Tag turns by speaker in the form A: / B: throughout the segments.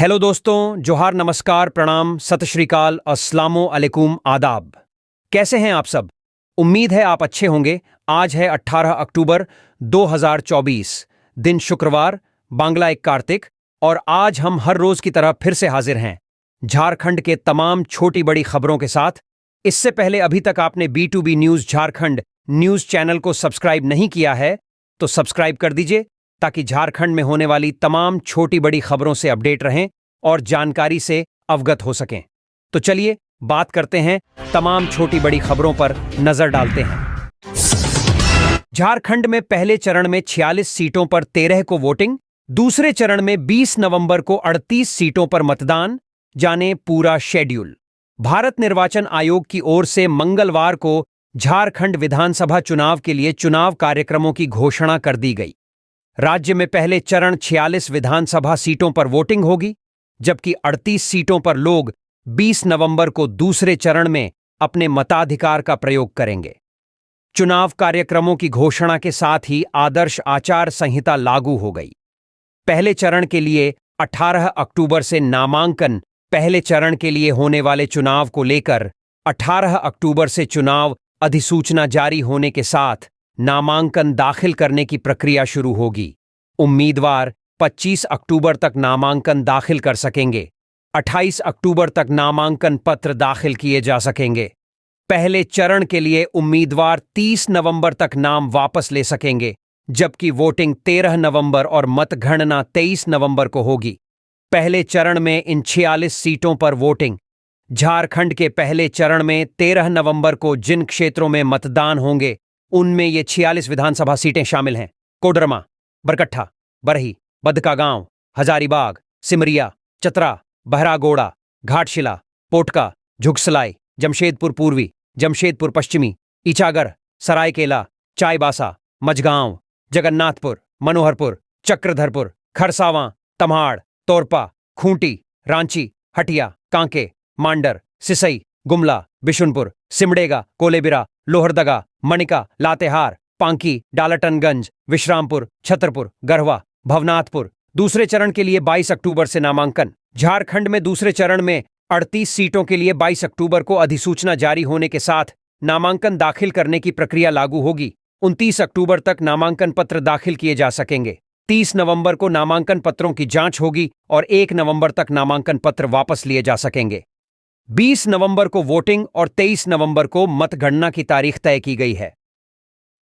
A: Hello दोस्तों, जोहार, नमस्कार, प्रणाम, सत श्री अकाल, अस्सलामो अलैकुम, आदाब। कैसे हैं आप सब? उम्मीद है आप अच्छे होंगे। आज है 18 अक्टूबर 2024, दिन शुक्रवार, बांग्ला एक कार्तिक, और आज हम हर रोज की तरह फिर से हाजिर हैं झारखंड के तमाम छोटी बड़ी खबरों के साथ। इससे पहले अभी तक आपने B2B news Jharkhand news channel को सब्सक्राइब नहीं किया है तो सब्सक्राइब कर दीजिए, ताकि झारखंड में होने वाली तमाम छोटी बड़ी खबरों से अपडेट रहें और जानकारी से अवगत हो सकें। तो चलिए बात करते हैं, तमाम छोटी बड़ी खबरों पर नजर डालते हैं। झारखंड में पहले चरण में 46 सीटों पर 13 को वोटिंग, दूसरे चरण में 20 नवंबर को 38 सीटों पर मतदान। जाने पूरा शेड्यूल। भारत निर्वाचन आयोग की ओर से मंगलवार को झारखंड विधानसभा चुनाव के लिए चुनाव कार्यक्रमों की घोषणा कर दी गई। राज्य में पहले चरण 46 विधानसभा सीटों पर वोटिंग होगी, जबकि 38 सीटों पर लोग 20 नवंबर को दूसरे चरण में अपने मताधिकार का प्रयोग करेंगे। चुनाव कार्यक्रमों की घोषणा के साथ ही आदर्श आचार संहिता लागू हो गई। पहले चरण के लिए 18 अक्टूबर से नामांकन। पहले चरण के लिए होने वाले चुनाव को लेकर 18 अक्टूबर से चुनाव अधिसूचना जारी होने के साथ नामांकन दाखिल करने की प्रक्रिया शुरू होगी। उम्मीदवार 25 अक्टूबर तक नामांकन दाखिल कर सकेंगे। 28 अक्टूबर तक नामांकन पत्र दाखिल किए जा सकेंगे। पहले चरण के लिए उम्मीदवार 30 नवंबर तक नाम वापस ले सकेंगे, जबकि वोटिंग 13 नवंबर और मतगणना 23 नवंबर को होगी। पहले चरण में इन 46 सीटों पर वोटिंग। झारखंड के पहले चरण में 13 नवंबर को जिन क्षेत्रों में मतदान होंगे उनमें ये 46 विधानसभा सीटें शामिल हैं: कोडरमा, बरकट्ठा, बरही, बदकागांव, हजारीबाग, सिमरिया, चतरा, बहरागोड़ा, घाटशिला, पोटका, झुगसलाई, जमशेदपुर पूर्वी, जमशेदपुर पश्चिमी, इचागर, सरायकेला, चाईबासा, मझगांव, जगन्नाथपुर, मनोहरपुर, चक्रधरपुर, खरसावां, तम्हाड़, तोरपा, खूंटी, रांची, हटिया, कांके, मांडर, सिसई, गुमला, बिशुनपुर, सिमडेगा, कोलेबिरा, लोहरदगा, मणिका, लातेहार, पांकी, डालटनगंज, विश्रामपुर, छतरपुर, गढ़वा, भवनाथपुर। दूसरे चरण के लिए 22 अक्टूबर से नामांकन। झारखंड में दूसरे चरण में 38 सीटों के लिए 22 अक्टूबर को अधिसूचना जारी होने के साथ नामांकन दाखिल करने की प्रक्रिया लागू होगी। 29 अक्टूबर तक नामांकन पत्र दाखिल किए जा सकेंगे। 30 नवंबर को नामांकन पत्रों की जांच होगी और 1 नवंबर तक नामांकन पत्र वापस लिए जा सकेंगे। 20 नवंबर को वोटिंग और 23 नवंबर को मतगणना की तारीख तय की गई है।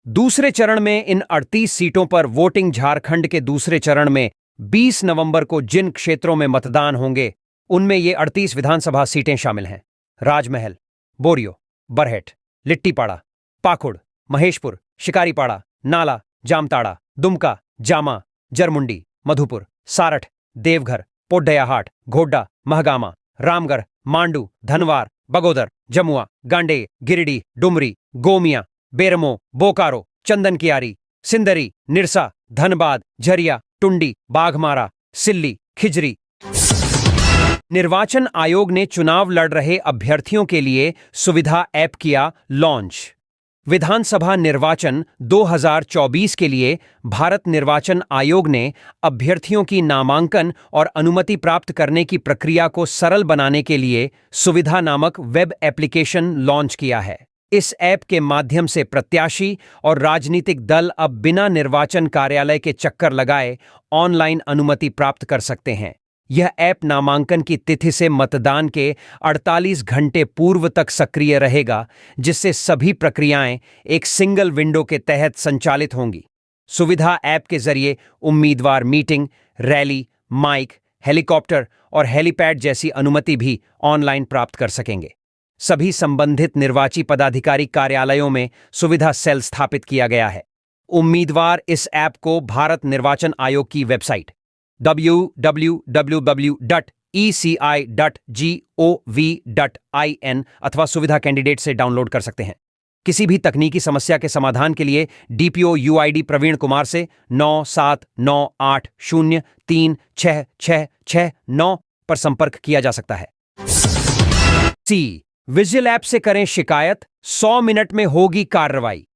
A: दूसरे चरण में इन 38 सीटों पर वोटिंग। झारखंड के दूसरे चरण में 20 नवंबर को जिन क्षेत्रों में मतदान होंगे उनमें ये 38 विधानसभा सीटें शामिल हैं: राजमहल, बोरियो, बरहेट, लिट्टीपाड़ा, पाखुड़, महेशपुर, शिकारीपाड़ा, नाला, जामताड़ा, दुमका, जामा, जरमुंडी, मधुपुर, सारठ, देवघर, पोड्डयाहाट, घोड्डा, महगामा, रामगढ़, मांडू, धनवार, बगोदर, जमुआ, गांडे, गिरिडीह, डुमरी, गोमिया, बेरमो, बोकारो, चंदनकियारी, सिंदरी, निरसा, धनबाद, झरिया, टुंडी, बाघमारा, सिल्ली, खिजरी। निर्वाचन आयोग ने चुनाव लड़ रहे अभ्यर्थियों के लिए सुविधा ऐप किया लॉन्च। विधानसभा निर्वाचन 2024 के लिए भारत निर्वाचन आयोग ने अभ्यर्थियों की नामांकन और अनुमति प्राप्त करने की प्रक्रिया को सरल बनाने के लिए सुविधा नामक वेब एप्लीकेशन लॉन्च किया है। इस ऐप के माध्यम से प्रत्याशी और राजनीतिक दल अब बिना निर्वाचन कार्यालय के चक्कर लगाए ऑनलाइन अनुमति प्राप्त कर सकते हैं। यह ऐप नामांकन की तिथि से मतदान के 48 घंटे पूर्व तक सक्रिय रहेगा, जिससे सभी प्रक्रियाएं एक सिंगल विंडो के तहत संचालित होंगी। सुविधा ऐप के जरिए उम्मीदवार मीटिंग, रैली, माइक, हेलीकॉप्टर और हेलीपैड जैसी अनुमति भी ऑनलाइन प्राप्त कर सकेंगे। सभी संबंधित निर्वाची पदाधिकारी कार्यालयों में सुविधा सेल स्थापित किया गया है। उम्मीदवार इस ऐप को भारत निर्वाचन आयोग की वेबसाइट www.eci.gov.in अथवा सुविधा कैंडिडेट से डाउनलोड कर सकते हैं। किसी भी तकनीकी समस्या के समाधान के लिए DPO UID प्रवीण कुमार से 9798036669 पर संपर्क किया जा सकता है। विजिल ऐप से करें शिकायत, 100 मिनट में होगी कार्रवाई।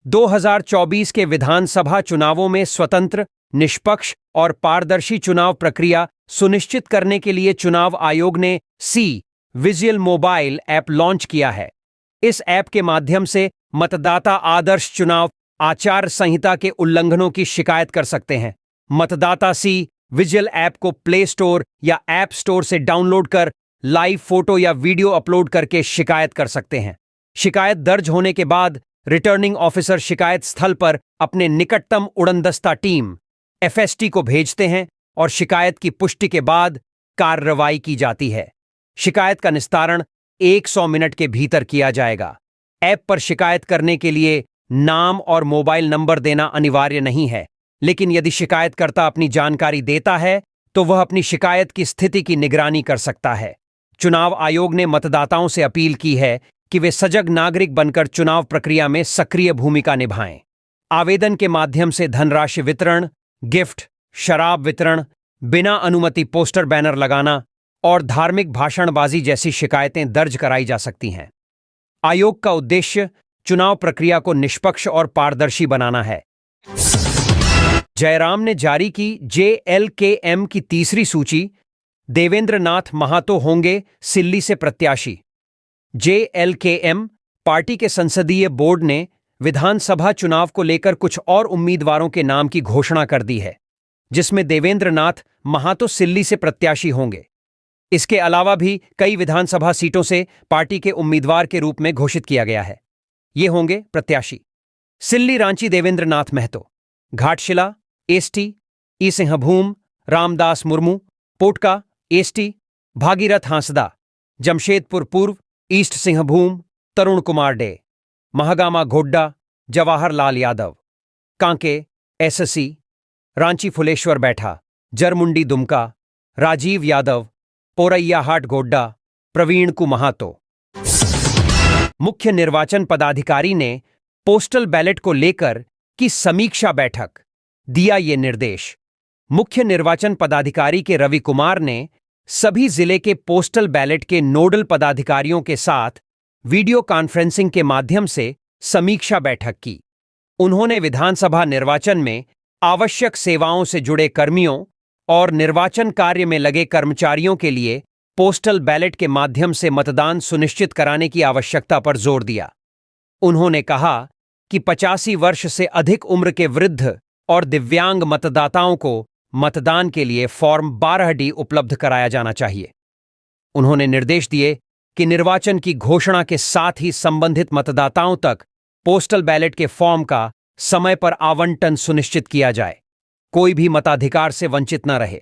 A: 2024 के विधानसभा चुनावों में स्वतंत्र, निष्पक्ष और पारदर्शी चुनाव प्रक्रिया सुनिश्चित करने के लिए चुनाव आयोग ने C vigil mobile app launch किया है। इस ऐप के माध्यम से मतदाता आदर्श चुनाव आचार संहिता के उल्लंघनों की शिकायत कर सकते हैं। मतदाता सी विजिल ऐप को प्ले स्टोर या ऐप स्टोर से डाउनलोड कर लाइव फोटो या वीडियो अपलोड करके शिकायत कर सकते हैं। शिकायत दर्ज होने के बाद रिटर्निंग ऑफिसर शिकायत स्थल पर अपने निकटतम उड़नदस्ता टीम एफएसटी को भेजते हैं और शिकायत की पुष्टि के बाद कार्रवाई की जाती है। शिकायत का निस्तारण 100 मिनट के भीतर किया जाएगा। ऐप पर शिकायत करने के लिए नाम और मोबाइल नंबर देना अनिवार्य नहीं है, लेकिन यदि शिकायतकर्ता अपनी जानकारी देता है तो वह अपनी शिकायत की स्थिति की निगरानी कर सकता है। चुनाव आयोग ने मतदाताओं से अपील की है कि वे सजग नागरिक बनकर चुनाव प्रक्रिया में सक्रिय भूमिका निभाएं। आवेदन के माध्यम से धनराशि वितरण, गिफ्ट, शराब वितरण, बिना अनुमति पोस्टर बैनर लगाना और धार्मिक भाषणबाजी जैसी शिकायतें दर्ज कराई जा सकती हैं। आयोग का उद्देश्य चुनाव प्रक्रिया को निष्पक्ष और पारदर्शी बनाना है। जयराम ने जारी की JLKM की तीसरी सूची। देवेंद्र नाथ महातो होंगे सिल्ली से प्रत्याशी। JLKM पार्टी के संसदीय बोर्ड ने विधानसभा चुनाव को लेकर कुछ और उम्मीदवारों के नाम की घोषणा कर दी है, जिसमें देवेंद्र नाथ महातो सिल्ली से प्रत्याशी होंगे। इसके अलावा भी कई विधानसभा सीटों से पार्टी के उम्मीदवार के रूप में घोषित किया गया है। ये होंगे प्रत्याशी सिल्ली रांची देवेंद्र नाथ महतो, घाटशिला एसटी ई सिंहभूम रामदास मुर्मू, पोटका एसटी भागीरथ हांसदा, जमशेदपुर पूर्व ईस्ट सिंहभूम तरुण कुमार डे, महागामा गोड्डा जवाहरलाल यादव, कांके SSC, रांची फुलेश्वर बैठा जरमुंडी दुमका राजीव यादव, पोरैयाहाट गोड्डा प्रवीण कु महातो। मुख्य निर्वाचन पदाधिकारी ने पोस्टल बैलेट को लेकर की समीक्षा बैठक, दिया ये निर्देश। मुख्य निर्वाचन पदाधिकारी के रवि कुमार ने सभी जिले के पोस्टल बैलेट के नोडल पदाधिकारियों के साथ वीडियो कॉन्फ्रेंसिंग के माध्यम से समीक्षा बैठक की। उन्होंने विधानसभा निर्वाचन में आवश्यक सेवाओं से जुड़े कर्मियों और निर्वाचन कार्य में लगे कर्मचारियों के लिए पोस्टल बैलेट के माध्यम से मतदान सुनिश्चित कराने की आवश्यकता पर जोर दिया। उन्होंने कहा कि 85 वर्ष से अधिक उम्र के वृद्ध और दिव्यांग मतदाताओं को मतदान के लिए फॉर्म 12D उपलब्ध कराया जाना चाहिए। उन्होंने निर्देश दिए कि निर्वाचन की घोषणा के साथ ही संबंधित मतदाताओं तक पोस्टल बैलेट के फॉर्म का समय पर आवंटन सुनिश्चित किया जाए, कोई भी मताधिकार से वंचित न रहे।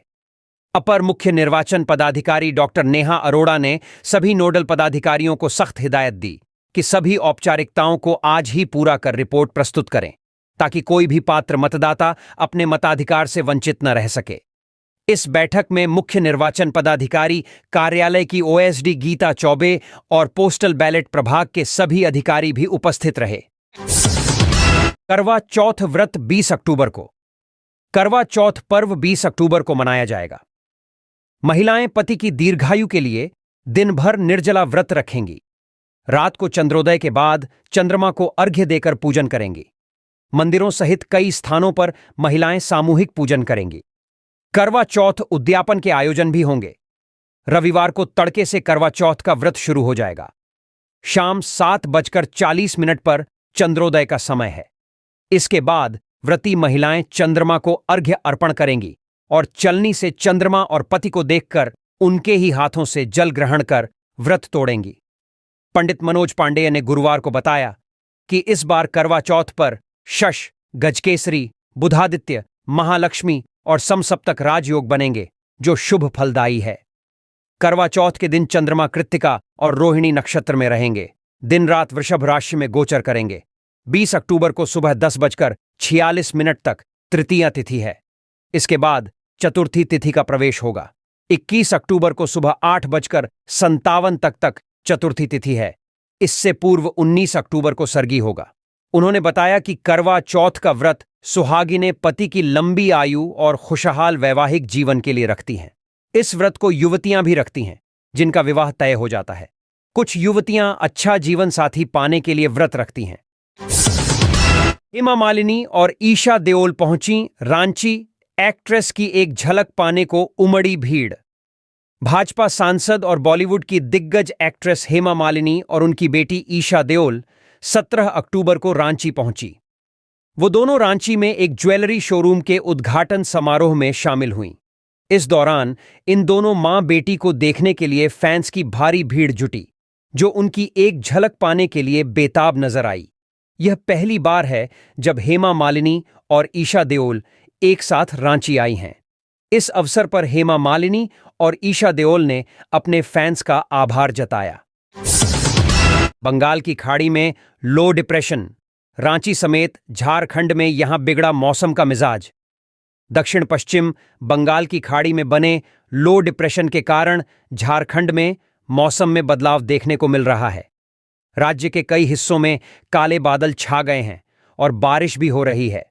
A: अपर मुख्य निर्वाचन पदाधिकारी डॉक्टर नेहा अरोड़ा ने सभी नोडल पदाधिकारियों को सख्त हिदायत दी कि सभी औपचारिकताओं को आज ही पूरा कर रिपोर्ट प्रस्तुत करें, ताकि कोई भी पात्र मतदाता अपने मताधिकार से वंचित न रह सके। इस बैठक में मुख्य निर्वाचन पदाधिकारी कार्यालय की OSD गीता चौबे और पोस्टल बैलेट प्रभाग के सभी अधिकारी भी उपस्थित रहे। करवा चौथ व्रत 20 अक्टूबर को। करवा चौथ पर्व 20 अक्टूबर को मनाया जाएगा। महिलाएं पति की दीर्घायु के लिए दिन भर निर्जला व्रत रखेंगी। रात को चंद्रोदय के बाद चंद्रमा को अर्घ्य देकर पूजन करेंगी। मंदिरों सहित कई स्थानों पर महिलाएं सामूहिक पूजन करेंगी। करवा चौथ उद्यापन के आयोजन भी होंगे। रविवार को तड़के से करवा चौथ का व्रत शुरू हो जाएगा। शाम 7:40 पर चंद्रोदय का समय है। इसके बाद व्रती महिलाएं चंद्रमा को अर्घ्य अर्पण करेंगी और चलनी से चंद्रमा और पति को देखकर उनके ही हाथों से जल ग्रहण कर व्रत तोड़ेंगी। पंडित मनोज पांडेय ने गुरुवार को बताया कि इस बार करवा चौथ पर शश, गजकेसरी, बुधादित्य, महालक्ष्मी और समसप्तक राजयोग बनेंगे, जो शुभ फलदायी है। करवा चौथ के दिन चंद्रमा कृत्तिका और रोहिणी नक्षत्र में रहेंगे। दिन रात वृषभ राशि में गोचर करेंगे। 20 अक्टूबर को सुबह 10:46 तक तृतीया तिथि है। इसके बाद चतुर्थी तिथि का प्रवेश होगा। 21 अक्टूबर को सुबह 8:57 तक चतुर्थी तिथि है। इससे पूर्व 19 अक्टूबर को सरगी होगा। उन्होंने बताया कि करवा चौथ का व्रत सुहागिनें पति की लंबी आयु और खुशहाल वैवाहिक जीवन के लिए रखती हैं। इस व्रत को युवतियां भी रखती हैं जिनका विवाह तय हो जाता है। कुछ युवतियां अच्छा जीवन साथी पाने के लिए व्रत रखती हैं। हेमा मालिनी और ईशा देओल पहुंची रांची एक्ट्रेस की एक झलक पाने को उमड़ी भीड़। भाजपा सांसद और बॉलीवुड की दिग्गज एक्ट्रेस हेमा मालिनी और उनकी बेटी ईशा देओल 17 अक्टूबर को रांची पहुंची। वो दोनों रांची में एक ज्वेलरी शोरूम के उद्घाटन समारोह में शामिल हुईं। इस दौरान इन दोनों मां बेटी को देखने के लिए फैंस की भारी भीड़ जुटी, जो उनकी एक झलक पाने के लिए बेताब नजर आई। यह पहली बार है जब हेमा मालिनी और ईशा देओल एक साथ रांची आई हैं। इस अवसर पर हेमा मालिनी और ईशा देओल ने अपने फैंस का आभार जताया। बंगाल की खाड़ी में लो डिप्रेशन, रांची समेत झारखंड में यहां बिगड़ा मौसम का मिजाज। दक्षिण पश्चिम बंगाल की खाड़ी में बने लो डिप्रेशन के कारण झारखंड में मौसम में बदलाव देखने को मिल रहा है। राज्य के कई हिस्सों में काले बादल छा गए हैं और बारिश भी हो रही है।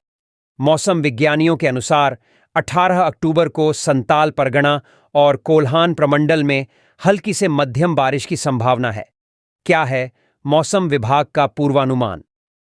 A: मौसम विज्ञानियों के अनुसार 18 अक्टूबर को संताल परगना और कोल्हान प्रमंडल में हल्की से मध्यम बारिश की संभावना है। क्या है मौसम विभाग का पूर्वानुमान?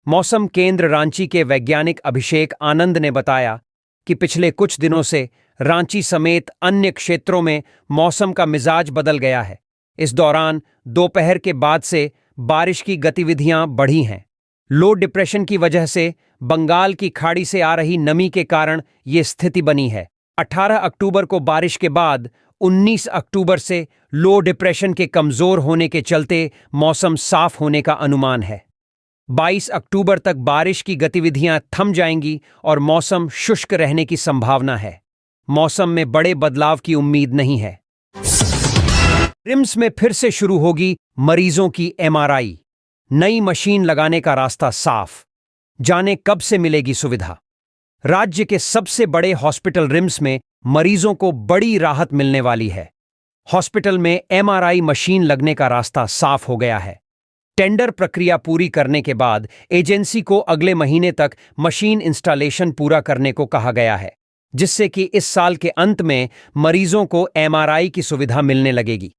A: मौसम केंद्र रांची के वैज्ञानिक अभिषेक आनंद ने बताया कि पिछले कुछ दिनों से रांची समेत अन्य क्षेत्रों में मौसम का मिजाज बदल गया है। इस दौरान दोपहर के बाद से बारिश की गतिविधियां बढ़ी हैं। लो डिप्रेशन की वजह से बंगाल की खाड़ी से आ रही नमी के कारण ये स्थिति बनी है। 18 अक्टूबर को बारिश के बाद 19 अक्टूबर से लो डिप्रेशन के कमजोर होने के चलते मौसम साफ होने का अनुमान है। 22 अक्टूबर तक बारिश की गतिविधियां थम जाएंगी और मौसम शुष्क रहने की संभावना है। मौसम में बड़े बदलाव की उम्मीद नहीं है। रिम्स में फिर से शुरू होगी मरीजों की एमआरआई। नई मशीन लगाने का रास्ता साफ। जाने कब से मिलेगी सुविधा। राज्य के सबसे बड़े हॉस्पिटल रिम्स में मरीजों को बड़ी राहत मिलने वाली है। हॉस्पिटल में एमआरआई मशीन लगने का रास्ता साफ हो गया है। टेंडर प्रक्रिया पूरी करने के बाद एजेंसी को अगले महीने तक मशीन इंस्टॉलेशन पूरा करने को कहा गया है, जिससे कि इस साल के अंत में मरीजों को एमआरआई की सुविधा मिलने लगेगी।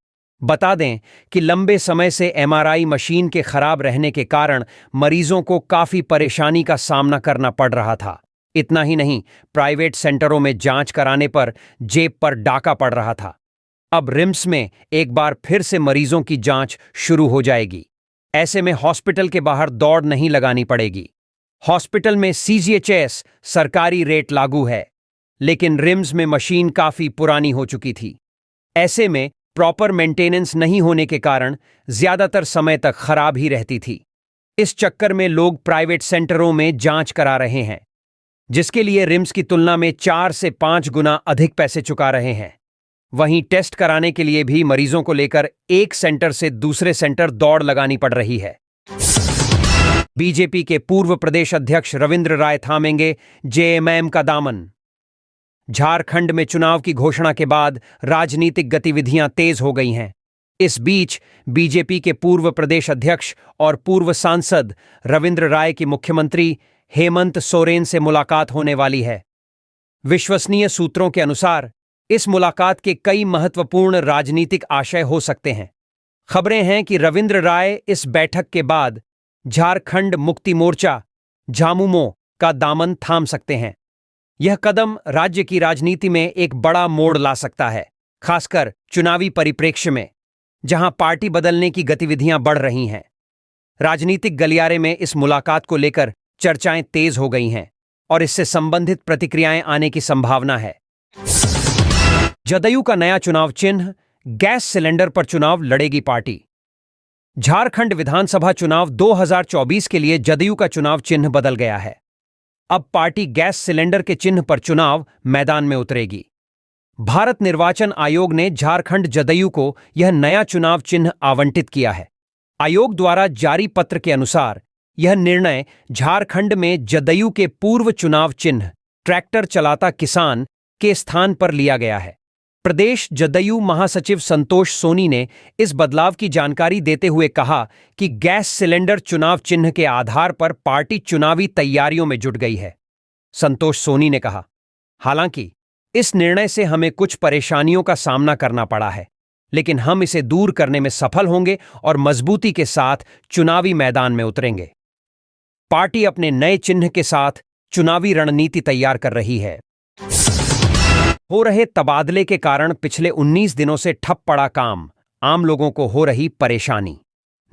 A: बता दें कि लंबे समय से एमआरआई मशीन के खराब रहने के कारण मरीजों को काफी परेशानी का सामना करना पड़ रहा था। इतना ही नहीं, प्राइवेट सेंटरों में जांच कराने पर जेब पर डाका पड़ रहा था। अब रिम्स में एक बार फिर से मरीजों की जांच शुरू हो जाएगी। ऐसे में हॉस्पिटल के बाहर दौड़ नहीं लगानी पड़ेगी। हॉस्पिटल में सीजीएचएस सरकारी रेट लागू है, लेकिन रिम्स में मशीन काफी पुरानी हो चुकी थी। ऐसे में प्रॉपर मेंटेनेंस नहीं होने के कारण ज्यादातर समय तक खराब ही रहती थी। इस चक्कर में लोग प्राइवेट सेंटरों में जांच करा रहे हैं, जिसके लिए रिम्स की तुलना में 4 से 5 गुना अधिक पैसे चुका रहे हैं। वहीं टेस्ट कराने के लिए भी मरीजों को लेकर एक सेंटर से दूसरे सेंटर दौड़ लगानी पड़ रही है। बीजेपी के पूर्व प्रदेश अध्यक्ष रविंद्र राय थामेंगे जेएमएम का दामन। झारखंड में चुनाव की घोषणा के बाद राजनीतिक गतिविधियां तेज हो गई हैं। इस बीच बीजेपी के पूर्व प्रदेश अध्यक्ष और पूर्व सांसद रविंद्र राय की मुख्यमंत्री हेमंत सोरेन से मुलाकात होने वाली है। विश्वसनीय सूत्रों के अनुसार इस मुलाकात के कई महत्वपूर्ण राजनीतिक आशय हो सकते हैं। खबरें हैं कि रविंद्र राय इस बैठक के बाद झारखंड मुक्ति मोर्चा झामुमो का दामन थाम सकते हैं। यह कदम राज्य की राजनीति में एक बड़ा मोड़ ला सकता है, खासकर चुनावी परिप्रेक्ष्य में, जहां पार्टी बदलने की गतिविधियां बढ़ रही हैं। राजनीतिक गलियारे में इस मुलाकात को लेकर चर्चाएं तेज हो गई हैं और इससे संबंधित प्रतिक्रियाएं आने की संभावना है। जदयू का नया चुनाव चिन्ह, गैस सिलेंडर पर चुनाव लड़ेगी पार्टी। झारखंड विधानसभा चुनाव 2024 के लिए जदयू का चुनाव चिन्ह बदल गया है। अब पार्टी गैस सिलेंडर के चिन्ह पर चुनाव मैदान में उतरेगी। भारत निर्वाचन आयोग ने झारखंड जदयू को यह नया चुनाव चिन्ह आवंटित किया है। आयोग द्वारा जारी पत्र के अनुसार यह निर्णय झारखंड में जदयू के पूर्व चुनाव चिन्ह ट्रैक्टर चलाता किसान के स्थान पर लिया गया है। प्रदेश जदयू महासचिव संतोष सोनी ने इस बदलाव की जानकारी देते हुए कहा कि गैस सिलेंडर चुनाव चिन्ह के आधार पर पार्टी चुनावी तैयारियों में जुट गई है। संतोष सोनी ने कहा, हालांकि इस निर्णय से हमें कुछ परेशानियों का सामना करना पड़ा है, लेकिन हम इसे दूर करने में सफल होंगे और मजबूती के साथ चुनावी मैदान में उतरेंगे। पार्टी अपने नए चिन्ह के साथ चुनावी रणनीति तैयार कर रही है। हो रहे तबादले के कारण पिछले 19 दिनों से ठप पड़ा काम, आम लोगों को हो रही परेशानी।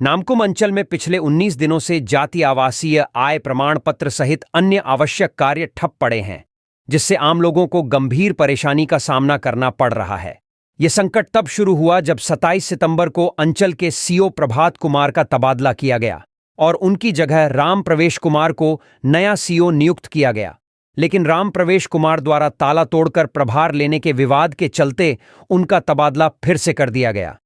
A: नामकुम अंचल में पिछले 19 दिनों से जाति आवासीय आय प्रमाण पत्र सहित अन्य आवश्यक कार्य ठप पड़े हैं, जिससे आम लोगों को गंभीर परेशानी का सामना करना पड़ रहा है। यह संकट तब शुरू हुआ जब 27 सितंबर को अंचल के सीओ प्रभात कुमार का तबादला किया गया और उनकी जगह राम प्रवेश कुमार को नया सीओ नियुक्त किया गया। लेकिन राम प्रवेश कुमार द्वारा ताला तोड़कर प्रभार लेने के विवाद के चलते उनका तबादला फिर से कर दिया गया।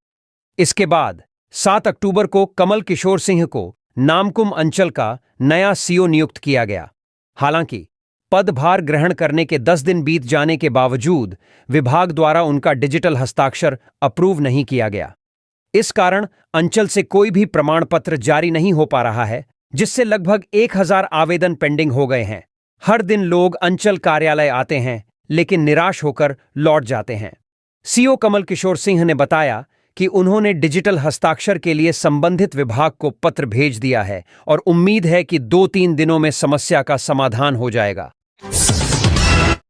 A: इसके बाद 7 अक्टूबर को कमल किशोर सिंह को नामकुम अंचल का नया सीओ नियुक्त किया गया। हालांकि पदभार ग्रहण करने के 10 दिन बीत जाने के बावजूद विभाग द्वारा उनका डिजिटल हस्ताक्षर अप्रूव नहीं किया गया। इस कारण अंचल से कोई भी प्रमाण पत्र जारी नहीं हो पा रहा है, जिससे लगभग 1000 आवेदन पेंडिंग हो गए हैं। हर दिन लोग अंचल कार्यालय आते हैं, लेकिन निराश होकर लौट जाते हैं। सीओ कमल किशोर सिंह ने बताया कि उन्होंने डिजिटल हस्ताक्षर के लिए संबंधित विभाग को पत्र भेज दिया है और उम्मीद है कि 2-3 दिनों में समस्या का समाधान हो जाएगा।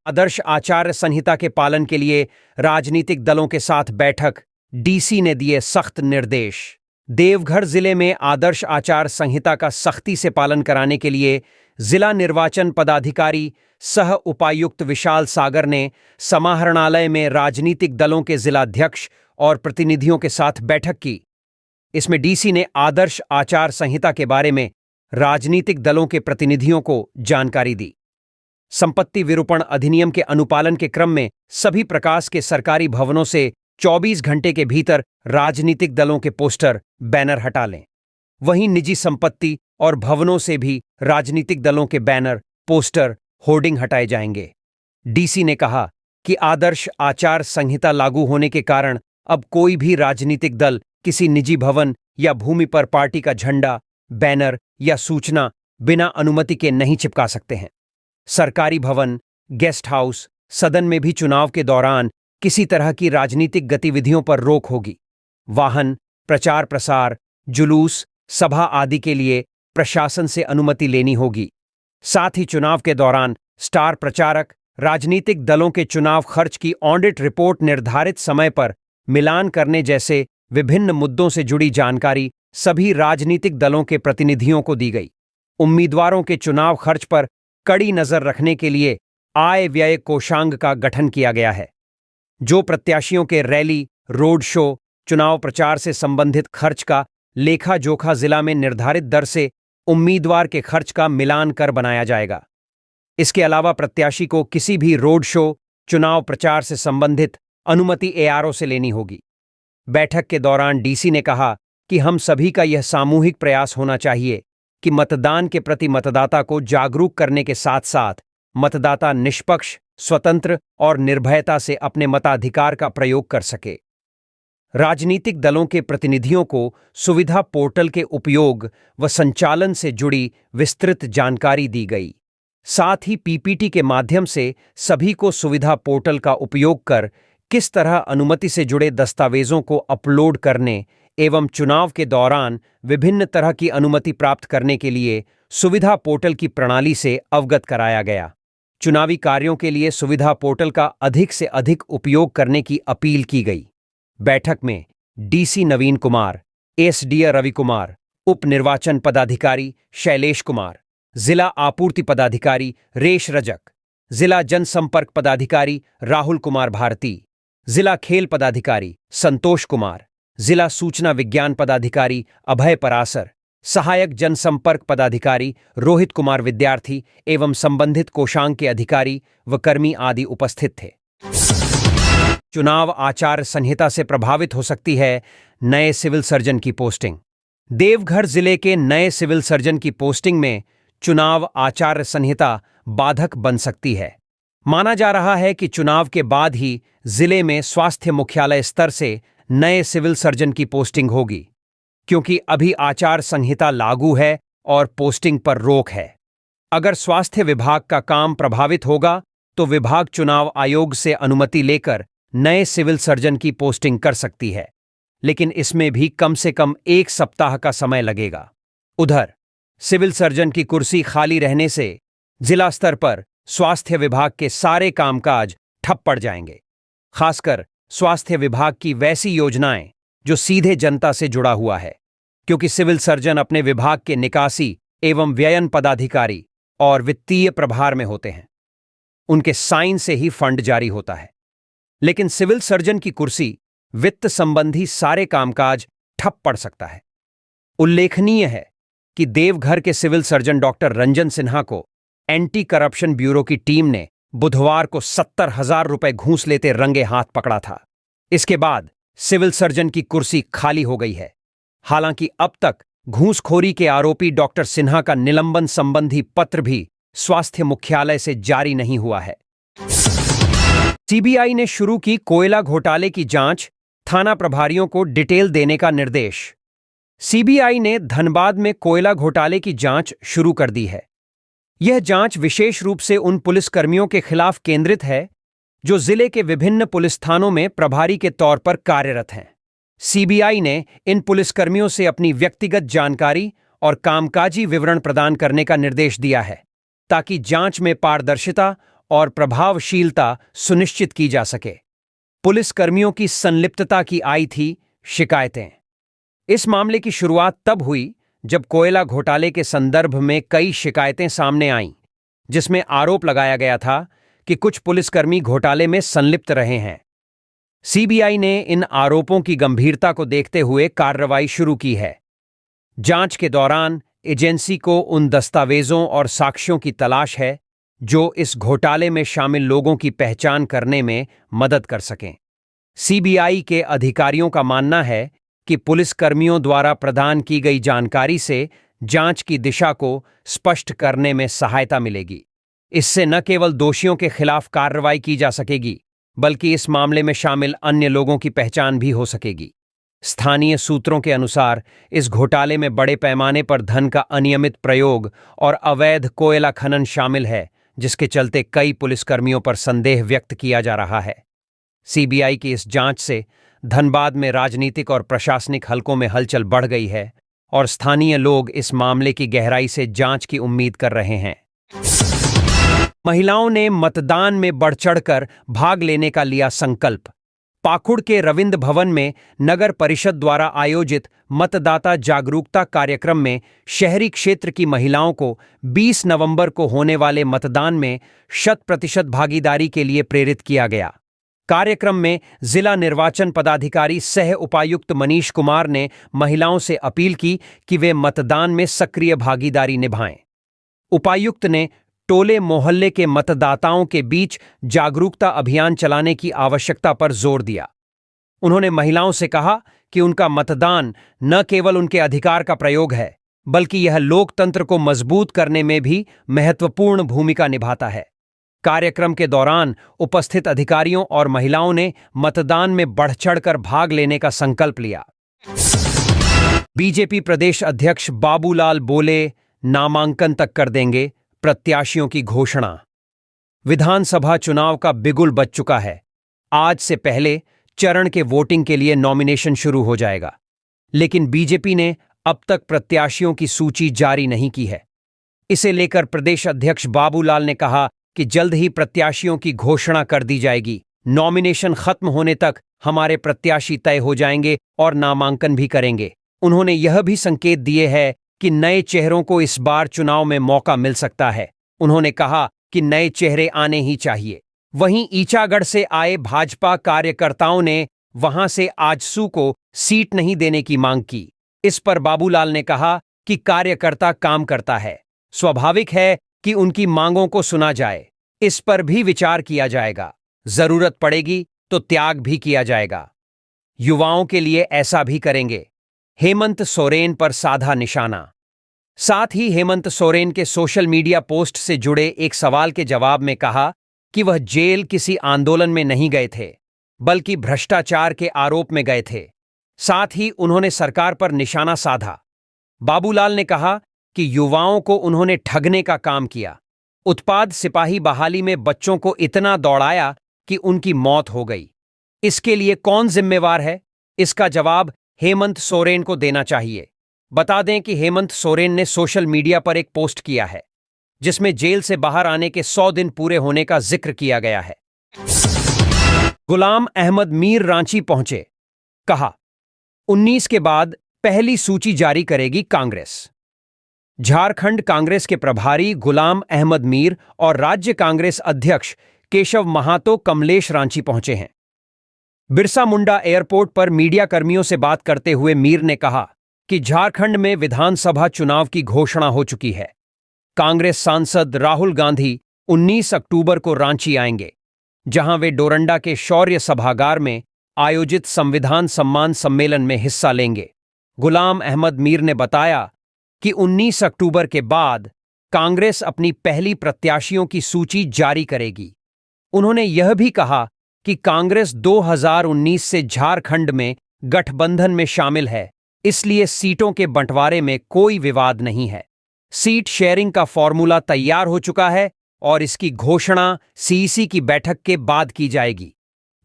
A: आदर्श आचार संहिता के पालन के लिए राजनीतिक दलों के साथ बैठक, डीसी ने दिए सख्त निर्देश। देवघर जिले में आदर्श आचार संहिता का सख्ती से पालन कराने के लिए जिला निर्वाचन पदाधिकारी सह उपायुक्त विशाल सागर ने समाहरणालय में राजनीतिक दलों के जिलाध्यक्ष और प्रतिनिधियों के साथ बैठक की। इसमें डीसी ने आदर्श आचार संहिता के बारे में राजनीतिक दलों के प्रतिनिधियों को जानकारी दी। संपत्ति विरूपण अधिनियम के अनुपालन के क्रम में सभी प्रकार के सरकारी भवनों से 24 घंटे के भीतर राजनीतिक दलों के पोस्टर, बैनर हटा लें। वहीं निजी संपत्ति और भवनों से भी राजनीतिक दलों के बैनर, पोस्टर, होर्डिंग हटाए जाएंगे। डीसी ने कहा कि आदर्श आचार संहिता लागू होने के कारण अब कोई भी राजनीतिक दल किसी निजी भवन या भूमि पर पार्टी का झंडा, बैनर या सूचना बिना अनुमति के नहीं चिपका सकते हैं। सरकारी भवन, गेस्ट हाउस, सदन में भी चुनाव के दौरान किसी तरह की राजनीतिक गतिविधियों पर रोक होगी। वाहन, प्रचार प्रसार, जुलूस, सभा आदि के लिए प्रशासन से अनुमति लेनी होगी। साथ ही चुनाव के दौरान स्टार प्रचारक, राजनीतिक दलों के चुनाव खर्च की ऑडिट रिपोर्ट निर्धारित समय पर मिलान करने जैसे विभिन्न मुद्दों से जुड़ी जानकारी सभी राजनीतिक दलों के प्रतिनिधियों को दी गई। उम्मीदवारों के चुनाव खर्च पर कड़ी नजर रखने के लिए आय व्यय कोषांग का गठन किया गया है, जो प्रत्याशियों के रैली, रोड शो, चुनाव प्रचार से संबंधित खर्च का लेखा जोखा जिला में निर्धारित दर से उम्मीदवार के खर्च का मिलान कर बनाया जाएगा। इसके अलावा प्रत्याशी को किसी भी रोड शो, चुनाव प्रचार से संबंधित अनुमति एआरओ से लेनी होगी। बैठक के दौरान डीसी ने कहा कि हम सभी का यह सामूहिक प्रयास होना चाहिए कि मतदान के प्रति मतदाता को जागरूक करने के साथ साथ मतदाता निष्पक्ष, स्वतंत्र और निर्भयता से अपने मताधिकार का प्रयोग कर सके। राजनीतिक दलों के प्रतिनिधियों को सुविधा पोर्टल के उपयोग व संचालन से जुड़ी विस्तृत जानकारी दी गई। साथ ही पीपीटी के माध्यम से सभी को सुविधा पोर्टल का उपयोग कर किस तरह अनुमति से जुड़े दस्तावेजों को अपलोड करने एवं चुनाव के दौरान विभिन्न तरह की अनुमति प्राप्त करने के लिए सुविधा पोर्टल की प्रणाली से अवगत कराया गया। चुनावी कार्यों के लिए सुविधा पोर्टल का अधिक से अधिक उपयोग करने की अपील की गई। बैठक में डीसी नवीन कुमार, एसडीए रवि कुमार, उप निर्वाचन पदाधिकारी शैलेश कुमार, जिला आपूर्ति पदाधिकारी रेश रजक, जिला जनसंपर्क पदाधिकारी राहुल कुमार भारती, जिला खेल पदाधिकारी संतोष कुमार, जिला सूचना विज्ञान पदाधिकारी अभय परासर, सहायक जनसंपर्क पदाधिकारी रोहित कुमार विद्यार्थी एवं संबंधित कोषांग के अधिकारी व कर्मी आदि उपस्थित थे। चुनाव आचार संहिता से प्रभावित हो सकती है नए सिविल सर्जन की पोस्टिंग। देवघर जिले के नए सिविल सर्जन की पोस्टिंग में चुनाव आचार संहिता बाधक बन सकती है। माना जा रहा है कि चुनाव के बाद ही जिले में स्वास्थ्य मुख्यालय स्तर से नए सिविल सर्जन की पोस्टिंग होगी, क्योंकि अभी आचार संहिता लागू है और पोस्टिंग पर रोक है। अगर स्वास्थ्य विभाग का काम प्रभावित होगा तो विभाग चुनाव आयोग से अनुमति लेकर नए सिविल सर्जन की पोस्टिंग कर सकती है, लेकिन इसमें भी कम से कम 1 सप्ताह का समय लगेगा। उधर सिविल सर्जन की कुर्सी खाली रहने से जिला स्तर पर स्वास्थ्य विभाग के सारे कामकाज ठप पड़ जाएंगे। खासकर स्वास्थ्य विभाग की वैसी योजनाएं जो सीधे जनता से जुड़ा हुआ है, क्योंकि सिविल सर्जन अपने विभाग के निकासी एवं व्ययन पदाधिकारी और वित्तीय प्रभार में होते हैं। उनके साइन से ही फंड जारी होता है। लेकिन सिविल सर्जन की कुर्सी वित्त संबंधी सारे कामकाज ठप पड़ सकता है। उल्लेखनीय है कि देवघर के civil surgeon doctor Ranjan Sinha को एंटी करप्शन ब्यूरो की टीम ने बुधवार को 70,000 रुपए घूस लेते रंगे हाथ पकड़ा था। इसके बाद सिविल सर्जन की कुर्सी खाली हो गई है। हालांकि अब तक घूसखोरी के आरोपी डॉक्टर सिन्हा का निलंबन संबंधी पत्र भी स्वास्थ्य मुख्यालय से जारी नहीं हुआ है। सीबीआई ने शुरू की कोयला घोटाले की जांच, थाना प्रभारियों को डिटेल देने का निर्देश। सीबीआई ने धनबाद में कोयला घोटाले की जांच शुरू कर दी है। यह जांच विशेष रूप से उन पुलिसकर्मियों के खिलाफ केंद्रित है जो जिले के विभिन्न पुलिस थानों में प्रभारी के तौर पर कार्यरत हैं। सीबीआई ने इन पुलिसकर्मियों से अपनी व्यक्तिगत जानकारी और कामकाजी विवरण प्रदान करने का निर्देश दिया है, ताकि जांच में पारदर्शिता और प्रभावशीलता सुनिश्चित की जा सके। पुलिसकर्मियों की संलिप्तता की आई थी शिकायतें। इस मामले की शुरुआत तब हुई जब कोयला घोटाले के संदर्भ में कई शिकायतें सामने आईं, जिसमें आरोप लगाया गया था कि कुछ पुलिसकर्मी घोटाले में संलिप्त रहे हैं। सीबीआई ने इन आरोपों की गंभीरता को देखते हुए कार्रवाई शुरू की है। जांच के दौरान एजेंसी को उन दस्तावेजों और साक्ष्यों की तलाश है जो इस घोटाले में शामिल लोगों की पहचान करने में मदद कर सकें। सीबीआई के अधिकारियों का मानना है कि पुलिसकर्मियों द्वारा प्रदान की गई जानकारी से जांच की दिशा को स्पष्ट करने में सहायता मिलेगी। इससे न केवल दोषियों के खिलाफ कार्रवाई की जा सकेगी, बल्कि इस मामले में शामिल अन्य लोगों की पहचान भी हो सकेगी। स्थानीय सूत्रों के अनुसार इस घोटाले में बड़े पैमाने पर धन का अनियमित प्रयोग और अवैध कोयला खनन शामिल है, जिसके चलते कई पुलिसकर्मियों पर संदेह व्यक्त किया जा रहा है। सीबीआई की इस जांच से धनबाद में राजनीतिक और प्रशासनिक हलकों में हलचल बढ़ गई है और स्थानीय लोग इस मामले की गहराई से जांच की उम्मीद कर रहे हैं। महिलाओं ने मतदान में बढ़ चढ़कर भाग लेने का लिया संकल्प। पाकुड़ के रविंद्र भवन में नगर परिषद द्वारा आयोजित मतदाता जागरूकता कार्यक्रम में शहरी क्षेत्र की महिलाओं को 20 नवंबर को होने वाले मतदान में 100% भागीदारी के लिए प्रेरित किया गया। कार्यक्रम में जिला निर्वाचन पदाधिकारी सह उपायुक्त मनीष कुमार ने महिलाओं से अपील की कि वे मतदान में सक्रिय भागीदारी निभाएं। उपायुक्त ने टोले मोहल्ले के मतदाताओं के बीच जागरूकता अभियान चलाने की आवश्यकता पर जोर दिया। उन्होंने महिलाओं से कहा कि उनका मतदान न केवल उनके अधिकार का प्रयोग है, बल्कि यह लोकतंत्र को मजबूत करने में भी महत्वपूर्ण भूमिका निभाता है। कार्यक्रम के दौरान उपस्थित अधिकारियों और महिलाओं ने मतदान में बढ़ चढ़कर भाग लेने का संकल्प लिया। बीजेपी प्रदेश अध्यक्ष बाबूलाल बोले, नामांकन तक कर देंगे, प्रत्याशियों की घोषणा। विधानसभा चुनाव का बिगुल बज चुका है। आज से पहले चरण के वोटिंग के लिए नॉमिनेशन शुरू हो जाएगा, लेकिन बीजेपी ने अब तक प्रत्याशियों की सूची जारी नहीं की है। इसे लेकर प्रदेश अध्यक्ष बाबूलाल ने कहा कि जल्द ही प्रत्याशियों की घोषणा कर दी जाएगी। नॉमिनेशन खत्म होने तक हमारे प्रत्याशी तय हो जाएंगे और नामांकन भी करेंगे। उन्होंने यह भी संकेत दिए है कि नए चेहरों को इस बार चुनाव में मौका मिल सकता है। उन्होंने कहा कि नए चेहरे आने ही चाहिए। वहीं ईचागढ़ से आए भाजपा कार्यकर्ताओं ने वहां से आजसू को सीट नहीं देने की मांग की। इस पर बाबूलाल ने कहा कि कार्यकर्ता काम करता है, स्वाभाविक है कि उनकी मांगों को सुना जाए। इस पर भी विचार किया जाएगा। जरूरत पड़ेगी तो त्याग भी किया जाएगा। युवाओं के लिए ऐसा भी करेंगे। हेमंत सोरेन पर साधा निशाना। साथ ही हेमंत सोरेन के सोशल मीडिया पोस्ट से जुड़े एक सवाल के जवाब में कहा कि वह जेल किसी आंदोलन में नहीं गए थे, बल्कि भ्रष्टाचार के आरोप में गए थे। साथ ही उन्होंने सरकार पर निशाना साधा। बाबूलाल ने कहा कि युवाओं को उन्होंने ठगने का काम किया। उत्पाद सिपाही बहाली में बच्चों को इतना दौड़ाया कि उनकी मौत हो गई। इसके लिए कौन जिम्मेवार है? इसका जवाब हेमंत सोरेन को देना चाहिए। बता दें कि हेमंत सोरेन ने सोशल मीडिया पर एक पोस्ट किया है, जिसमें जेल से बाहर आने के 100 दिन पूरे होने का जिक्र किया गया है। गुलाम अहमद मीर रांची पहुंचे। कहा, 19 के बाद पहली सूची जारी करेगी कांग्रेस। झारखंड कांग्रेस के प्रभारी गुलाम अहमद मीर और राज्य कांग्रेस अध्यक्ष केशव महातो कमलेश रांची पहुंचे हैं। बिरसा मुंडा एयरपोर्ट पर मीडिया कर्मियों से बात करते हुए मीर ने कहा कि झारखंड में विधानसभा चुनाव की घोषणा हो चुकी है। कांग्रेस सांसद राहुल गांधी 19 अक्टूबर को रांची आएंगे, जहां वे डोरंडा के शौर्य सभागार में आयोजित संविधान सम्मान सम्मेलन में हिस्सा लेंगे। गुलाम अहमद मीर ने बताया कि 19 अक्टूबर के बाद कांग्रेस अपनी पहली प्रत्याशियों की सूची जारी करेगी। उन्होंने यह भी कहा कि कांग्रेस 2019 से झारखंड में गठबंधन में शामिल है, इसलिए सीटों के बंटवारे में कोई विवाद नहीं है। सीट शेयरिंग का फॉर्मूला तैयार हो चुका है और इसकी घोषणा सीईसी की बैठक के बाद की जाएगी।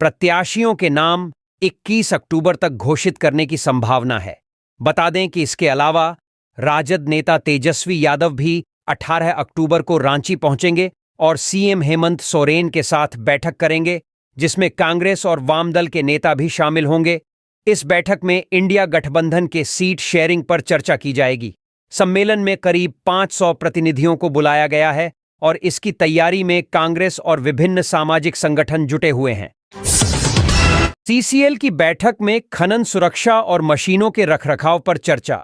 A: प्रत्याशियों के नाम 21 अक्टूबर तक घोषित करने की संभावना है। बता दें कि इसके अलावा राजद नेता तेजस्वी यादव भी 18 अक्टूबर को रांची पहुंचेंगे और सीएम हेमंत सोरेन के साथ बैठक करेंगे, जिसमें कांग्रेस और वामदल के नेता भी शामिल होंगे। इस बैठक में इंडिया गठबंधन के सीट शेयरिंग पर चर्चा की जाएगी। सम्मेलन में करीब 500 प्रतिनिधियों को बुलाया गया है और इसकी तैयारी में कांग्रेस और विभिन्न सामाजिक संगठन जुटे हुए हैं। सीसीएल की बैठक में खनन सुरक्षा और मशीनों के रखरखाव पर चर्चा।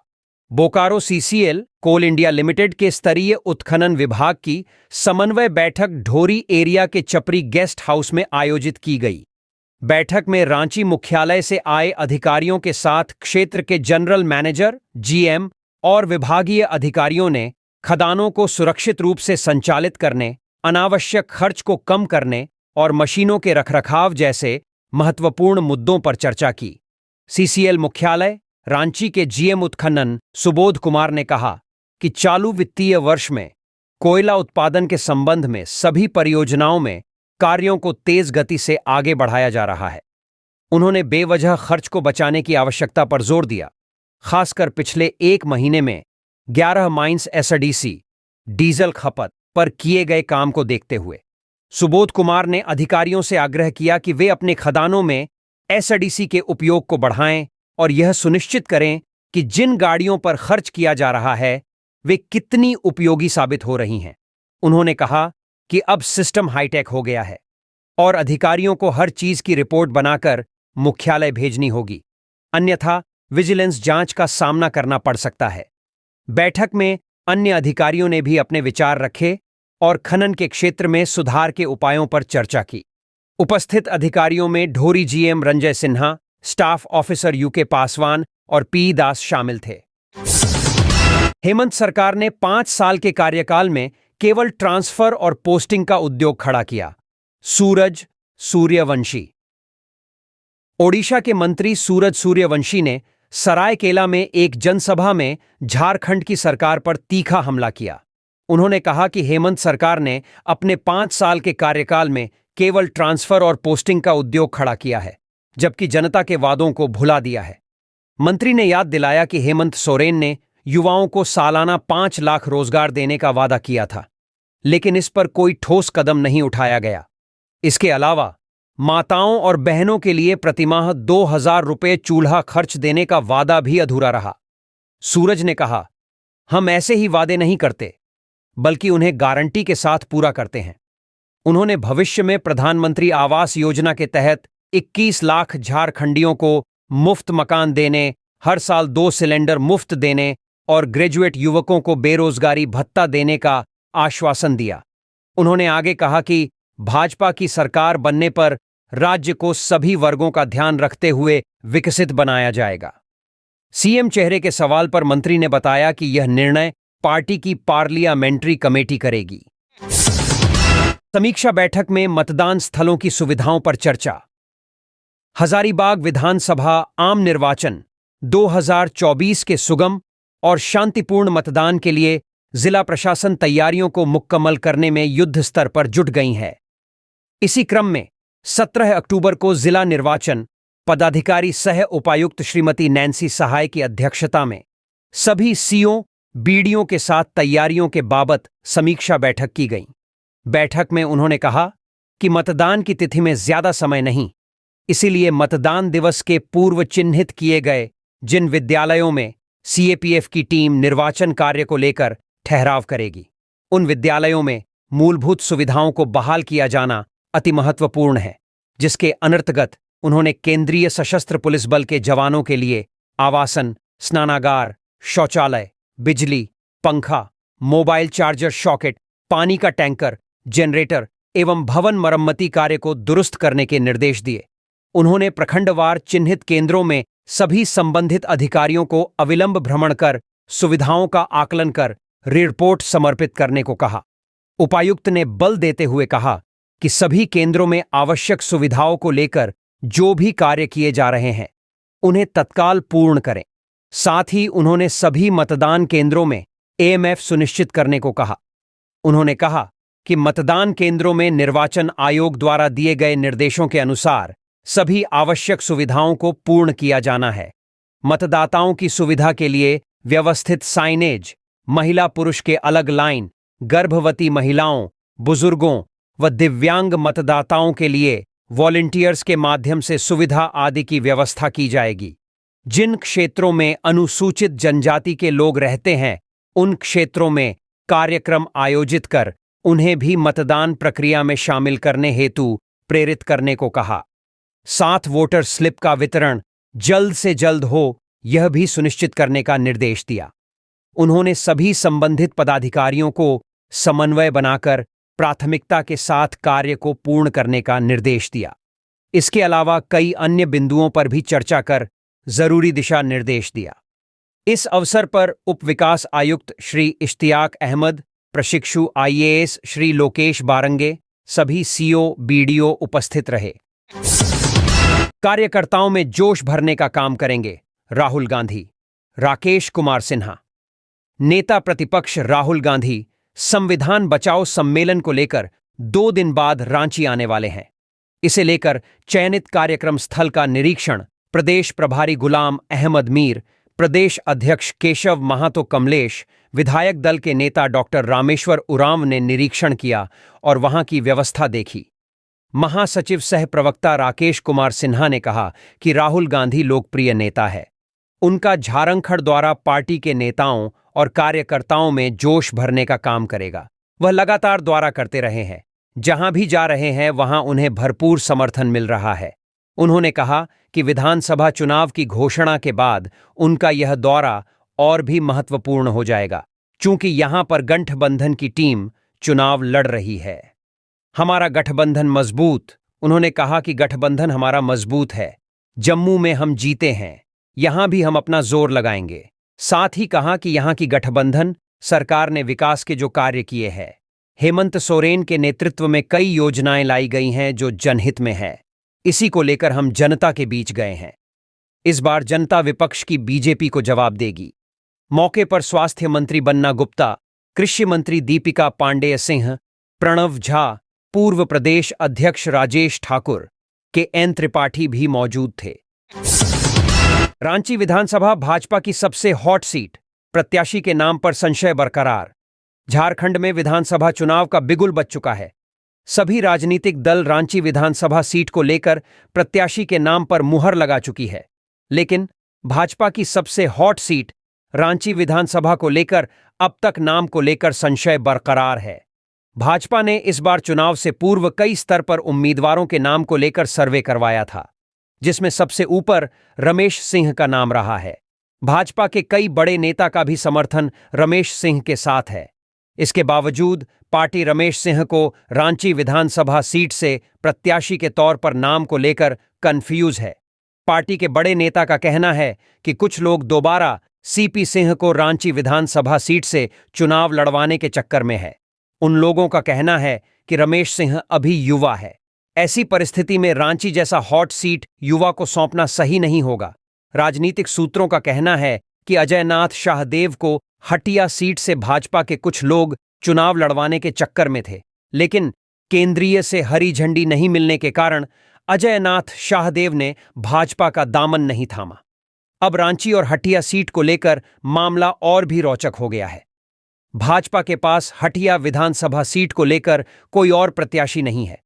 A: बोकारो सीसीएल कोल इंडिया लिमिटेड के स्तरीय उत्खनन विभाग की समन्वय बैठक ढोरी एरिया के चपरी गेस्ट हाउस में आयोजित की गई। बैठक में रांची मुख्यालय से आए अधिकारियों के साथ क्षेत्र के जनरल मैनेजर, जीएम और विभागीय अधिकारियों ने खदानों को सुरक्षित रूप से संचालित करने, अनावश्यक खर्च को कम करने और मशीनों के रखरखाव जैसे महत्वपूर्ण मुद्दों पर चर्चा की। सीसीएल मुख्यालय रांची के जीएम उत्खनन सुबोध कुमार ने कहा कि चालू वित्तीय वर्ष में कोयला उत्पादन के संबंध में सभी परियोजनाओं में कार्यों को तेज गति से आगे बढ़ाया जा रहा है। उन्होंने बेवजह खर्च को बचाने की आवश्यकता पर जोर दिया, खासकर पिछले 1 महीने में 11 माइंस एसडीसी डीजल खपत पर किए गए काम को देखते हुए। सुबोध कुमार ने अधिकारियों से आग्रह किया कि वे अपने खदानों में एसडीसी के उपयोग को बढ़ाएं और यह सुनिश्चित करें कि जिन गाड़ियों पर खर्च किया जा रहा है वे कितनी उपयोगी साबित हो रही हैं। उन्होंने कहा कि अब सिस्टम हाईटेक हो गया है और अधिकारियों को हर चीज की रिपोर्ट बनाकर मुख्यालय भेजनी होगी, अन्यथा विजिलेंस जांच का सामना करना पड़ सकता है। बैठक में अन्य अधिकारियों ने भी अपने विचार रखे और खनन के क्षेत्र में सुधार के उपायों पर चर्चा की। उपस्थित अधिकारियों में Dhori GM Ranjay Sinha, staff officer UK Paswan और पी दास शामिल थे। हेमंत सरकार ने 5 साल के कार्यकाल में केवल ट्रांसफर और पोस्टिंग का उद्योग खड़ा किया। सूरज सूर्यवंशी। ओडिशा के मंत्री सूरज सूर्यवंशी ने सरायकेला में एक जनसभा में झारखंड की सरकार पर तीखा हमला किया। उन्होंने कहा कि हेमंत सरकार ने अपने 5 साल के कार्यकाल में केवल ट्रांसफर और पोस्टिंग का उद्योग खड़ा किया है, जबकि जनता के वादों को भुला दिया है। मंत्री ने याद दिलाया कि हेमंत सोरेन ने युवाओं को सालाना 5 लाख रोजगार देने का वादा किया था, लेकिन इस पर कोई ठोस कदम नहीं उठाया गया। इसके अलावा माताओं और बहनों के लिए प्रतिमाह 2000 रुपये चूल्हा खर्च देने का वादा भी अधूरा रहा। सूरज ने कहा, हम ऐसे ही वादे नहीं करते, बल्कि उन्हें गारंटी के साथ पूरा करते हैं। उन्होंने भविष्य में प्रधानमंत्री आवास योजना के तहत 21 लाख झारखंडियों को मुफ्त मकान देने, हर साल 2 सिलेंडर मुफ्त देने और ग्रेजुएट युवकों को बेरोजगारी भत्ता देने का आश्वासन दिया। उन्होंने आगे कहा कि भाजपा की सरकार बनने पर राज्य को सभी वर्गों का ध्यान रखते हुए विकसित बनाया जाएगा। सीएम चेहरे के सवाल पर मंत्री ने बताया कि यह निर्णय पार्टी की पार्लियामेंट्री कमेटी करेगी। समीक्षा बैठक में मतदान स्थलों की सुविधाओं पर चर्चा। हजारीबाग विधानसभा आम निर्वाचन 2024 के सुगम और शांतिपूर्ण मतदान के लिए जिला प्रशासन तैयारियों को मुकम्मल करने में युद्ध स्तर पर जुट गई है। इसी क्रम में 17 अक्टूबर को जिला निर्वाचन पदाधिकारी सह उपायुक्त श्रीमती नैन्सी सहाय की अध्यक्षता में सभी सीओ, बीडीओ के साथ तैयारियों के बाबत समीक्षा बैठक की गई। बैठक में उन्होंने कहा कि मतदान की तिथि में ज्यादा समय नहीं, इसीलिए मतदान दिवस के पूर्व चिन्हित किए गए जिन विद्यालयों में सीएपीएफ की टीम निर्वाचन कार्य को लेकर ठहराव करेगी, उन विद्यालयों में मूलभूत सुविधाओं को बहाल किया जाना अति महत्वपूर्ण है, जिसके अनर्तगत उन्होंने केंद्रीय सशस्त्र पुलिस बल के जवानों के लिए आवासन, स्नानागार, शौचालय, बिजली, पंखा, मोबाइल चार्जर सॉकेट, पानी का टैंकर, जनरेटर एवं भवन मरम्मती कार्य को दुरुस्त करने के निर्देश दिए। उन्होंने प्रखंडवार चिन्हित केंद्रों में सभी संबंधित अधिकारियों को अविलंब भ्रमण कर सुविधाओं का आकलन कर रिपोर्ट समर्पित करने को कहा। उपायुक्त ने बल देते हुए कहा कि सभी केंद्रों में आवश्यक सुविधाओं को लेकर जो भी कार्य किए जा रहे हैं उन्हें तत्काल पूर्ण करें। साथ ही उन्होंने सभी मतदान केंद्रों में एएमएफ सुनिश्चित करने को कहा। उन्होंने कहा कि मतदान केंद्रों में निर्वाचन आयोग द्वारा दिए गए निर्देशों के अनुसार सभी आवश्यक सुविधाओं को पूर्ण किया जाना है। मतदाताओं की सुविधा के लिए व्यवस्थित साइनेज, महिला पुरुष के अलग लाइन, गर्भवती महिलाओं, बुजुर्गों व दिव्यांग मतदाताओं के लिए वॉलंटियर्स के माध्यम से सुविधा आदि की व्यवस्था की जाएगी। जिन क्षेत्रों में अनुसूचित जनजाति के लोग रहते हैं, उन क्षेत्रों में कार्यक्रम आयोजित कर उन्हें भी मतदान प्रक्रिया में शामिल करने हेतु प्रेरित करने को कहा। साथ वोटर स्लिप का वितरण जल्द से जल्द हो, यह भी सुनिश्चित करने का निर्देश दिया। उन्होंने सभी संबंधित पदाधिकारियों को समन्वय बनाकर प्राथमिकता के साथ कार्य को पूर्ण करने का निर्देश दिया। इसके अलावा कई अन्य बिंदुओं पर भी चर्चा कर जरूरी दिशा निर्देश दिया। इस अवसर पर उप विकास आयुक्त श्री इश्तियाक अहमद, प्रशिक्षु आईएएस श्री लोकेश बारंगे, सभी सीओ बीडीओ उपस्थित रहे। कार्यकर्ताओं में जोश भरने का काम करेंगे राहुल गांधी, राकेश कुमार सिन्हा। नेता प्रतिपक्ष राहुल गांधी संविधान बचाओ सम्मेलन को लेकर 2 दिन बाद रांची आने वाले हैं। इसे लेकर चयनित कार्यक्रम स्थल का निरीक्षण प्रदेश प्रभारी गुलाम अहमद मीर, प्रदेश अध्यक्ष केशव महातो कमलेश, विधायक दल के नेता डॉक्टर रामेश्वर उरांव ने निरीक्षण किया और वहां की व्यवस्था देखी। महासचिव सह प्रवक्ता राकेश कुमार सिन्हा ने कहा कि राहुल गांधी लोकप्रिय नेता है। उनका झारखंड द्वारा पार्टी के नेताओं और कार्यकर्ताओं में जोश भरने का काम करेगा। वह लगातार द्वारा करते रहे हैं। जहां भी जा रहे हैं वहां उन्हें भरपूर समर्थन मिल रहा है। उन्होंने कहा कि विधानसभा चुनाव की घोषणा के बाद उनका यह दौरा और भी महत्वपूर्ण हो जाएगा, चूंकि यहां पर गठबंधन की टीम चुनाव लड़ रही है। हमारा गठबंधन मजबूत। उन्होंने कहा कि गठबंधन हमारा मजबूत है। जम्मू में हम जीते हैं, यहां भी हम अपना जोर लगाएंगे। साथ ही कहा कि यहां की गठबंधन सरकार ने विकास के जो कार्य किए हैं, हेमंत सोरेन के नेतृत्व में कई योजनाएं लाई गई हैं जो जनहित में है। इसी को लेकर हम जनता के बीच गए हैं। इस बार जनता विपक्ष की बीजेपी को जवाब देगी। मौके पर स्वास्थ्य मंत्री बन्ना गुप्ता, कृषि मंत्री दीपिका पांडेय सिंह, प्रणव झा, पूर्व प्रदेश अध्यक्ष राजेश ठाकुर, के.एन. त्रिपाठी भी मौजूद थे। रांची विधानसभा भाजपा की सबसे हॉट सीट, प्रत्याशी के नाम पर संशय बरकरार। झारखंड में विधानसभा चुनाव का बिगुल बज चुका है। सभी राजनीतिक दल रांची विधानसभा सीट को लेकर प्रत्याशी के नाम पर मुहर लगा चुकी है, लेकिन भाजपा की सबसे हॉट सीट रांची विधानसभा को लेकर अब तक नाम को लेकर संशय बरकरार है। भाजपा ने इस बार चुनाव से पूर्व कई स्तर पर उम्मीदवारों के नाम को लेकर सर्वे करवाया था, जिसमें सबसे ऊपर रमेश सिंह का नाम रहा है। भाजपा के कई बड़े नेता का भी समर्थन रमेश सिंह के साथ है। इसके बावजूद पार्टी रमेश सिंह को रांची विधानसभा सीट से प्रत्याशी के तौर पर नाम को लेकर कंफ्यूज है। पार्टी के बड़े नेता का कहना है कि कुछ लोग दोबारा सीपी सिंह को रांची विधानसभा सीट से चुनाव लड़वाने के चक्कर में है। उन लोगों का कहना है कि रमेश सिंह अभी युवा है। ऐसी परिस्थिति में रांची जैसा हॉट सीट युवा को सौंपना सही नहीं होगा। राजनीतिक सूत्रों का कहना है कि अजयनाथ शाहदेव को हटिया सीट से भाजपा के कुछ लोग चुनाव लड़वाने के चक्कर में थे, लेकिन केंद्रीय से हरी झंडी नहीं मिलने के कारण अजयनाथ शाहदेव ने भाजपा का दामन नहीं थामा। अब रांची और हटिया सीट को लेकर मामला और भी रोचक हो गया है। भाजपा के पास हटिया विधानसभा सीट को लेकर कोई और प्रत्याशी नहीं है।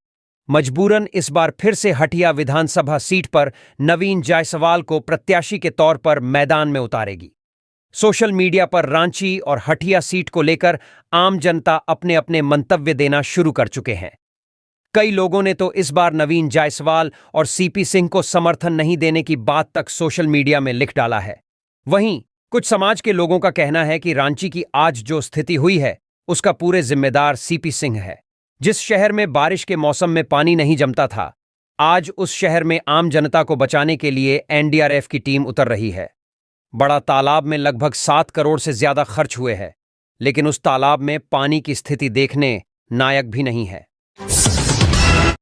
A: मजबूरन इस बार फिर से हटिया विधानसभा सीट पर नवीन जायसवाल को प्रत्याशी के तौर पर मैदान में उतारेगी। सोशल मीडिया पर रांची और हटिया सीट को लेकर आम जनता अपने अपने मंतव्य देना शुरू कर चुके हैं। कई लोगों ने तो इस बार नवीन जायसवाल और सीपी सिंह को समर्थन नहीं देने की बात तक सोशल मीडिया में लिख डाला है। वहीं कुछ समाज के लोगों का कहना है कि रांची की आज जो स्थिति हुई है उसका पूरे जिम्मेदार सीपी सिंह है। जिस शहर में बारिश के मौसम में पानी नहीं जमता था, आज उस शहर में आम जनता को बचाने के लिए एनडीआरएफ की टीम उतर रही है। बड़ा तालाब में लगभग 7 करोड़ से ज्यादा खर्च हुए हैं, लेकिन उस तालाब में पानी की स्थिति देखने नायक भी नहीं है।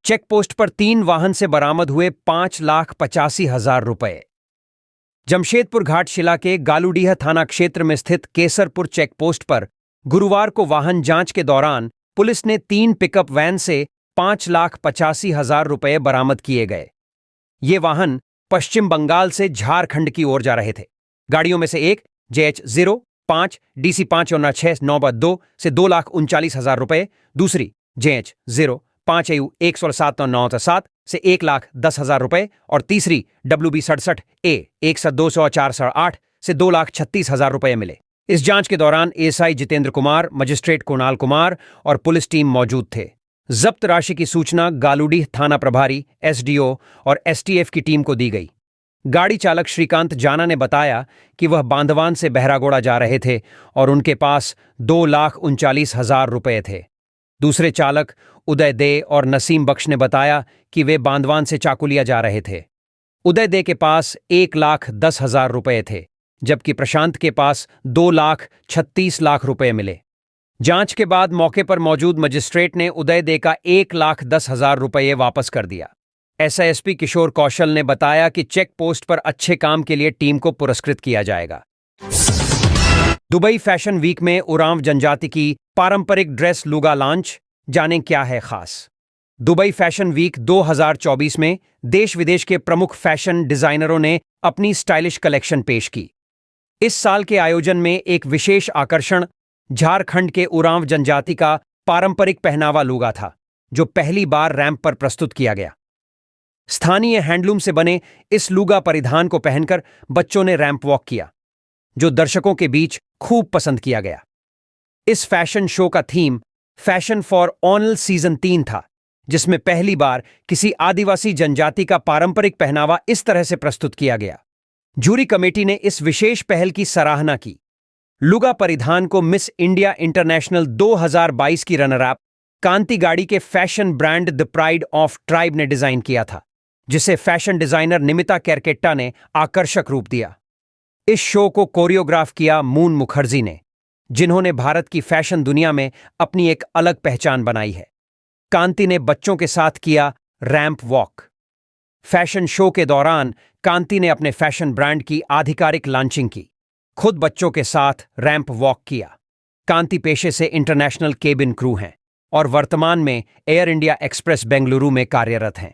A: चेक पोस्ट पर 3 वाहन से बरामद हुए 5,85,000 रुपए। जमशेदपुर घाटशिला के गालूडीह थाना क्षेत्र में स्थित केसरपुर चेक पोस्ट पर गुरुवार को वाहन जांच के दौरान पुलिस ने 3 पिकअप वैन से 5,85,000 रुपए बरामद किए गए। ये वाहन पश्चिम बंगाल से झारखंड की ओर जा रहे थे। गाड़ियों में से एक JH05 DC59692 से 2,39,000 रुपए, दूसरी JH05 AU 1,79997 से 1,10,000 रुपए और तीसरी WB67A 1,204,8 से 2,36,000 रुपए मिले। इस जांच के दौरान एएसआई जितेंद्र कुमार, मजिस्ट्रेट कुणाल कुमार और पुलिस टीम मौजूद थे। जब्त राशि की सूचना गालूडीह थाना प्रभारी, SDO और STF की टीम को दी गई। गाड़ी चालक श्रीकांत जाना ने बताया कि वह बांधवान से बहरागोड़ा जा रहे थे और उनके पास 2,39,000 रुपए थे। दूसरे चालक उदय दे और नसीम बख्श ने बताया कि वे बांधवान से चाकुलिया जा रहे थे। उदय दे के पास 1,10,000 रुपए थे, जबकि प्रशांत के पास 2,36,00,000 रुपए मिले। जांच के बाद मौके पर मौजूद मजिस्ट्रेट ने उदय दे का 1,10,000 रुपये वापस कर दिया। SISP किशोर कौशल ने बताया कि चेक पोस्ट पर अच्छे काम के लिए टीम को पुरस्कृत किया जाएगा। दुबई फैशन वीक में उरांव जनजाति की पारंपरिक ड्रेस लुगा लॉन्च, जानें क्या है खास। दुबई फैशन वीक 2024 में देश विदेश के प्रमुख फैशन डिजाइनरों ने अपनी स्टाइलिश कलेक्शन पेश की। इस साल के आयोजन में एक विशेष आकर्षण झारखंड के उरांव जनजाति का पारंपरिक पहनावा लुगा था, जो पहली बार रैंप पर प्रस्तुत किया गया। स्थानीय हैंडलूम से बने इस लुगा परिधान को पहनकर बच्चों ने रैंप वॉक किया, जो दर्शकों के बीच खूब पसंद किया गया। इस फैशन शो का थीम फैशन फॉर ऑनल सीजन 3 था, जिसमें पहली बार किसी आदिवासी जनजाति का पारंपरिक पहनावा इस तरह से प्रस्तुत किया गया। जूरी कमेटी ने इस विशेष पहल की सराहना की। लुगा परिधान को मिस इंडिया इंटरनेशनल 2022 की रनर अप कांति गाड़ी के fashion brand the pride of tribe ने डिजाइन किया था, जिसे फैशन डिजाइनर निमिता केरकेट्टा ने आकर्षक रूप दिया। इस शो को कोरियोग्राफ किया मून मुखर्जी ने, जिन्होंने भारत की फैशन दुनिया में अपनी एक अलग पहचान बनाई है। कांति ने बच्चों के साथ किया रैंप वॉक। फैशन शो के दौरान कांति ने अपने फैशन ब्रांड की आधिकारिक लॉन्चिंग की, खुद बच्चों के साथ रैंप वॉक किया। कांति पेशे से इंटरनेशनल केबिन क्रू हैं और वर्तमान में एयर इंडिया एक्सप्रेस बेंगलुरु में कार्यरत हैं।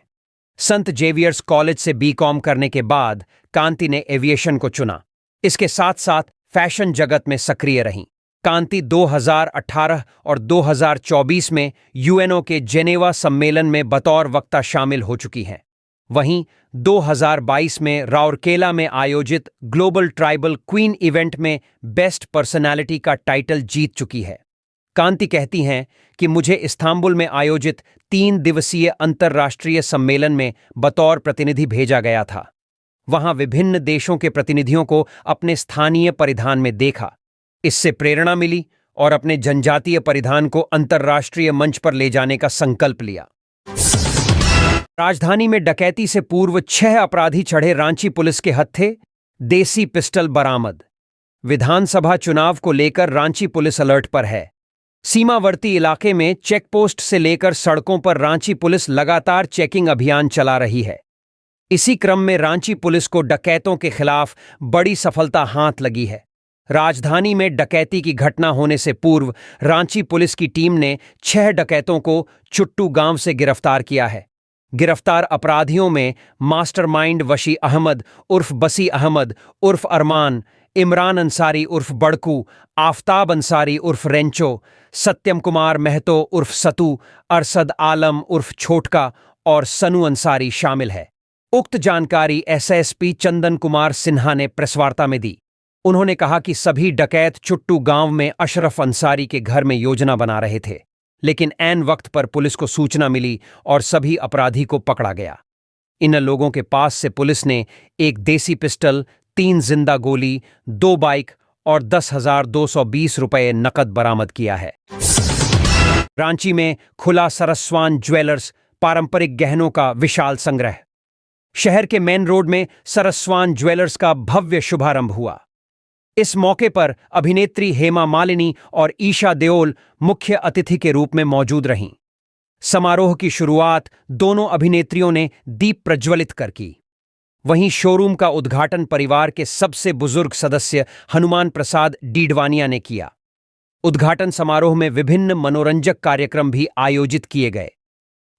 A: संत जेवियर्स कॉलेज से BCom करने के बाद कांति ने एविएशन को चुना। इसके साथ साथ फैशन जगत में सक्रिय रहीं। कांति 2018 और 2024 में UNO के जेनेवा सम्मेलन में बतौर वक्ता शामिल हो चुकी हैं। वहीं 2022 में राउरकेला में आयोजित ग्लोबल ट्राइबल क्वीन इवेंट में बेस्ट पर्सनालिटी का टाइटल जीत चुकी है। कांति कहती हैं कि मुझे इस्तांबुल में आयोजित 3 दिवसीय अंतर्राष्ट्रीय सम्मेलन में बतौर प्रतिनिधि भेजा गया था। वहां विभिन्न देशों के प्रतिनिधियों को अपने स्थानीय परिधान में देखा। इससे प्रेरणा मिली और अपने जनजातीय परिधान को अंतर्राष्ट्रीय मंच पर ले जाने का संकल्प लिया। राजधानी में डकैती से पूर्व 6 अपराधी चढ़े रांची पुलिस के हत्थे, देसी पिस्टल बरामद। विधानसभा चुनाव को लेकर रांची पुलिस अलर्ट पर है। सीमावर्ती इलाके में चेकपोस्ट से लेकर सड़कों पर रांची पुलिस लगातार चेकिंग अभियान चला रही है। इसी क्रम में रांची पुलिस को डकैतों के खिलाफ बड़ी सफलता हाथ लगी है। राजधानी में डकैती की घटना होने से पूर्व रांची पुलिस की टीम ने 6 डकैतों को चुट्टू गांव से गिरफ्तार किया है। गिरफ्तार अपराधियों में मास्टरमाइंड वशी अहमद उर्फ बसी अहमद उर्फ अरमान, इमरान अंसारी उर्फ बड़कू, आफताब अंसारी उर्फ रेंचो, सत्यम कुमार महतो उर्फ सतू, अरसद आलम उर्फ छोटका और सनू अंसारी शामिल है। उक्त जानकारी एसएसपी चंदन कुमार सिन्हा ने प्रेसवार्ता में दी। उन्होंने कहा कि सभी डकैत चुट्टू गांव में अशरफ अंसारी के घर में योजना बना रहे थे, लेकिन ऐन वक्त पर पुलिस को सूचना मिली और सभी अपराधी को पकड़ा गया। इन लोगों के पास से पुलिस ने एक देसी पिस्टल, 3 जिंदा गोली, 2 बाइक और 10,220 रुपये नकद बरामद किया है। रांची में खुला सरस्वान ज्वेलर्स, पारंपरिक गहनों का विशाल संग्रह। शहर के मेन रोड में सरस्वान ज्वेलर्स का भव्य शुभारंभ हुआ। इस मौके पर अभिनेत्री हेमा मालिनी और ईशा देओल मुख्य अतिथि के रूप में मौजूद रहीं। समारोह की शुरुआत दोनों अभिनेत्रियों ने दीप प्रज्वलित कर की। वहीं शोरूम का उद्घाटन परिवार के सबसे बुजुर्ग सदस्य हनुमान प्रसाद डीडवानिया ने किया। उद्घाटन समारोह में विभिन्न मनोरंजक कार्यक्रम भी आयोजित किए गए।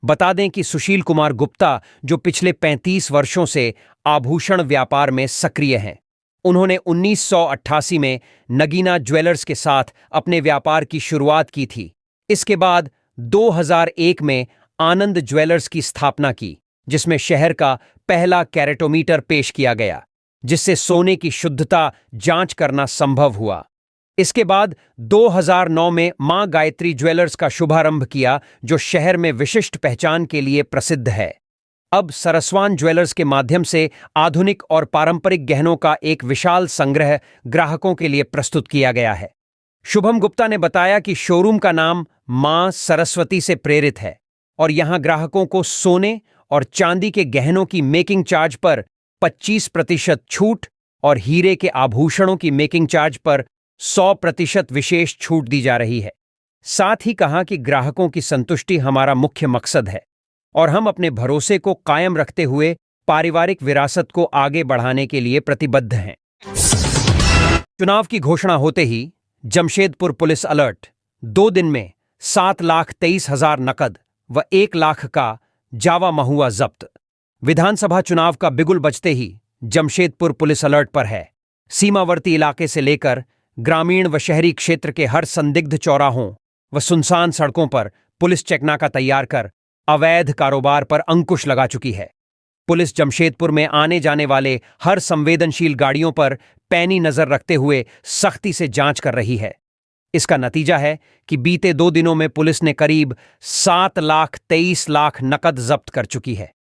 A: बता दें कि सुशील कुमार गुप्ता, जो पिछले 35 वर्षों से आभूषण व्यापार में सक्रिय हैं, उन्होंने 1988 में नगीना ज्वेलर्स के साथ अपने व्यापार की शुरुआत की थी। इसके बाद 2001 में आनंद ज्वेलर्स की स्थापना की, जिसमें शहर का पहला कैरेटोमीटर पेश किया गया, जिससे सोने की शुद्धता जांच करना संभव हुआ। इसके बाद 2009 में मां गायत्री ज्वेलर्स का शुभारंभ किया, जो शहर में विशिष्ट पहचान के लिए प्रसिद्ध है। अब सरस्वान ज्वेलर्स के माध्यम से आधुनिक और पारंपरिक गहनों का एक विशाल संग्रह ग्राहकों के लिए प्रस्तुत किया गया है। शुभम गुप्ता ने बताया कि शोरूम का नाम मां सरस्वती से प्रेरित है और यहां ग्राहकों को सोने और चांदी के गहनों की मेकिंग चार्ज पर 25% छूट और हीरे के आभूषणों की मेकिंग चार्ज पर 100% विशेष छूट दी जा रही है। साथ ही कहा कि ग्राहकों की संतुष्टि हमारा मुख्य मकसद है और हम अपने भरोसे को कायम रखते हुए पारिवारिक विरासत को आगे बढ़ाने के लिए प्रतिबद्ध हैं। चुनाव की घोषणा होते ही जमशेदपुर पुलिस अलर्ट। 2 दिन में 7,23,000 नकद व 1 लाख का जावा महुआ जब्त। विधानसभा चुनाव का बिगुल बजते ही जमशेदपुर पुलिस अलर्ट पर है। सीमावर्ती इलाके से लेकर ग्रामीण व शहरी क्षेत्र के हर संदिग्ध चौराहों व सुनसान सड़कों पर पुलिस चेकनाका तैयार कर अवैध कारोबार पर अंकुश लगा चुकी है। पुलिस जमशेदपुर में आने जाने वाले हर संवेदनशील गाड़ियों पर पैनी नजर रखते हुए सख्ती से जांच कर रही है। इसका नतीजा है कि बीते 2 दिनों में पुलिस ने करीब 7,23,00,000 नकद जब्त कर चुकी है।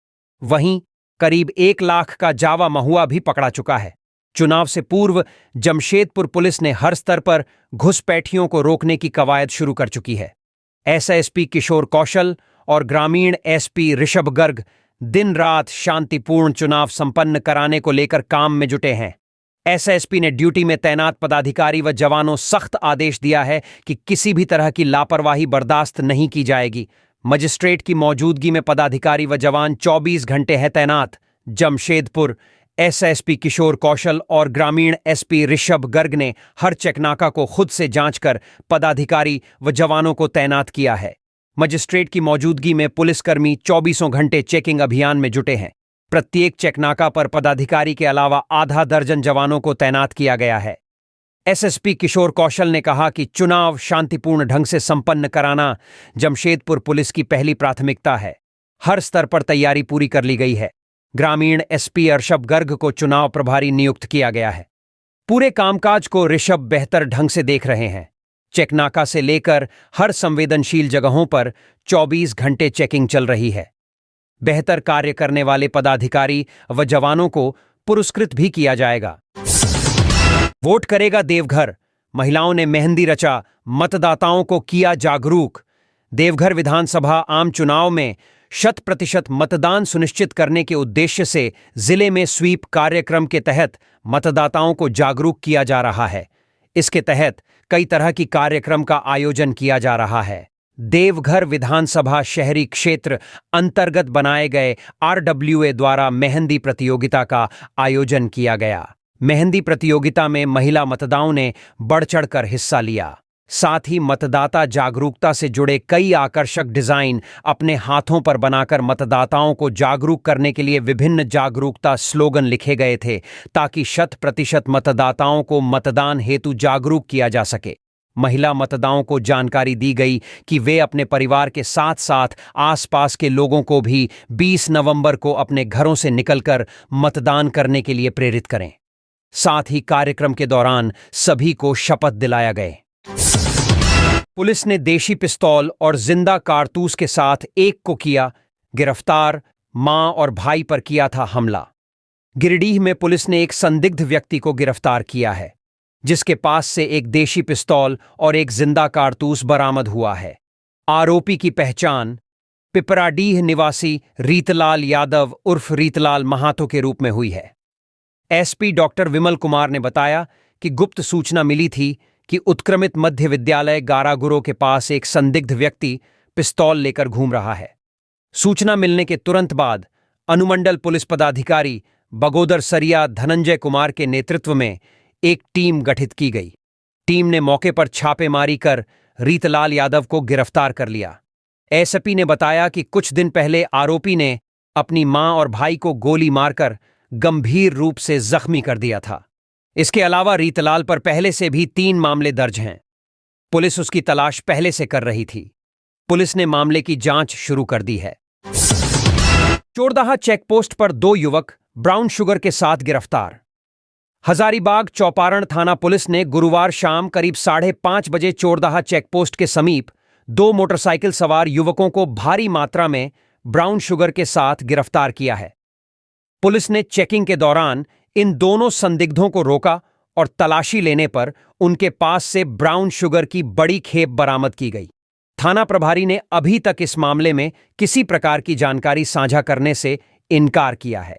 A: वहीं करीब 1 लाख का जावा महुआ भी पकड़ा चुका है। चुनाव से पूर्व जमशेदपुर पुलिस ने हर स्तर पर घुसपैठियों को रोकने की कवायद शुरू कर चुकी है। एसएसपी किशोर कौशल और ग्रामीण एसपी ऋषभ गर्ग दिन रात शांतिपूर्ण चुनाव संपन्न कराने को लेकर काम में जुटे हैं। एसएसपी ने ड्यूटी में तैनात पदाधिकारी व जवानों सख्त आदेश दिया है कि किसी भी तरह की लापरवाही बर्दाश्त नहीं की जाएगी। मजिस्ट्रेट की मौजूदगी में पदाधिकारी व जवान 24 घंटे है तैनात। जमशेदपुर एसएसपी किशोर कौशल और ग्रामीण एसपी ऋषभ गर्ग ने हर चेकनाका को खुद से जांच कर पदाधिकारी व जवानों को तैनात किया है। मजिस्ट्रेट की मौजूदगी में पुलिसकर्मी 24 घंटे चेकिंग अभियान में जुटे हैं। प्रत्येक चेकनाका पर पदाधिकारी के अलावा आधा दर्जन जवानों को तैनात किया गया है। एसएसपी किशोर कौशल ने कहा कि चुनाव शांतिपूर्ण ढंग से संपन्न कराना जमशेदपुर पुलिस की पहली प्राथमिकता है। हर स्तर पर तैयारी पूरी कर ली गई है। ग्रामीण एसपी ऋषभ गर्ग को चुनाव प्रभारी नियुक्त किया गया है। पूरे कामकाज को ऋषभ बेहतर ढंग से देख रहे हैं। चेकनाका से लेकर हर संवेदनशील जगहों पर 24 घंटे चेकिंग चल रही है। बेहतर कार्य करने वाले पदाधिकारी व जवानों को पुरस्कृत भी किया जाएगा। वोट करेगा देवघर, महिलाओं ने मेहंदी रचा, मतदाताओं को किया जागरूक। देवघर विधानसभा आम चुनाव में 100% मतदान सुनिश्चित करने के उद्देश्य से जिले में स्वीप कार्यक्रम के तहत मतदाताओं को जागरूक किया जा रहा है। इसके तहत कई तरह की कार्यक्रम का आयोजन किया जा रहा है। देवघर विधानसभा शहरी क्षेत्र अंतर्गत बनाए गए आरडब्ल्यूए द्वारा मेहंदी प्रतियोगिता का आयोजन किया गया। मेहंदी प्रतियोगिता में महिला मतदाताओं ने बढ़ चढ़कर हिस्सा लिया। साथ ही मतदाता जागरूकता से जुड़े कई आकर्षक डिजाइन अपने हाथों पर बनाकर मतदाताओं को जागरूक करने के लिए विभिन्न जागरूकता स्लोगन लिखे गए थे, ताकि 100% मतदाताओं को मतदान हेतु जागरूक किया जा सके। महिला मतदाताओं को जानकारी दी गई कि वे अपने परिवार के साथ साथ आसपास के लोगों को भी 20 नवंबर को अपने घरों से निकलकर मतदान करने के लिए प्रेरित करें। साथ ही कार्यक्रम के दौरान सभी को शपथ दिलाया गए। पुलिस ने देशी पिस्तौल और जिंदा कारतूस के साथ एक को किया गिरफ्तार, मां और भाई पर किया था हमला। गिरिडीह में पुलिस ने एक संदिग्ध व्यक्ति को गिरफ्तार किया है, जिसके पास से एक देशी पिस्तौल और एक जिंदा कारतूस बरामद हुआ है। आरोपी की पहचान पिपराडीह निवासी रीतलाल यादव उर्फ रीतलाल महातो के रूप में हुई है। एसपी डॉक्टर विमल कुमार ने बताया कि गुप्त सूचना मिली थी कि उत्क्रमित मध्य विद्यालय गारागुरो के पास एक संदिग्ध व्यक्ति पिस्तौल लेकर घूम रहा है। सूचना मिलने के तुरंत बाद अनुमंडल पुलिस पदाधिकारी बगोदर सरिया धनंजय कुमार के नेतृत्व में एक टीम गठित की गई। टीम ने मौके पर छापेमारी कर रीतलाल यादव को गिरफ्तार कर लिया। एसपी ने बताया कि कुछ दिन पहले आरोपी ने अपनी मां और भाई को गोली मारकर गंभीर रूप से जख्मी कर दिया था। इसके अलावा रीतलाल पर पहले से भी 3 मामले दर्ज हैं। पुलिस उसकी तलाश पहले से कर रही थी। पुलिस ने मामले की जांच शुरू कर दी है। चोरदाहा चेकपोस्ट पर 2 युवक ब्राउन शुगर के साथ गिरफ्तार। हजारीबाग चौपारण थाना पुलिस ने गुरुवार शाम करीब 5:30 बजे चोरदाहा चेकपोस्ट के समीप 2 मोटरसाइकिल सवार युवकों को भारी मात्रा में ब्राउन शुगर के साथ गिरफ्तार किया है। पुलिस ने चेकिंग के दौरान इन दोनों संदिग्धों को रोका और तलाशी लेने पर उनके पास से ब्राउन शुगर की बड़ी खेप बरामद की गई। थाना प्रभारी ने अभी तक इस मामले में किसी प्रकार की जानकारी साझा करने से इनकार किया है।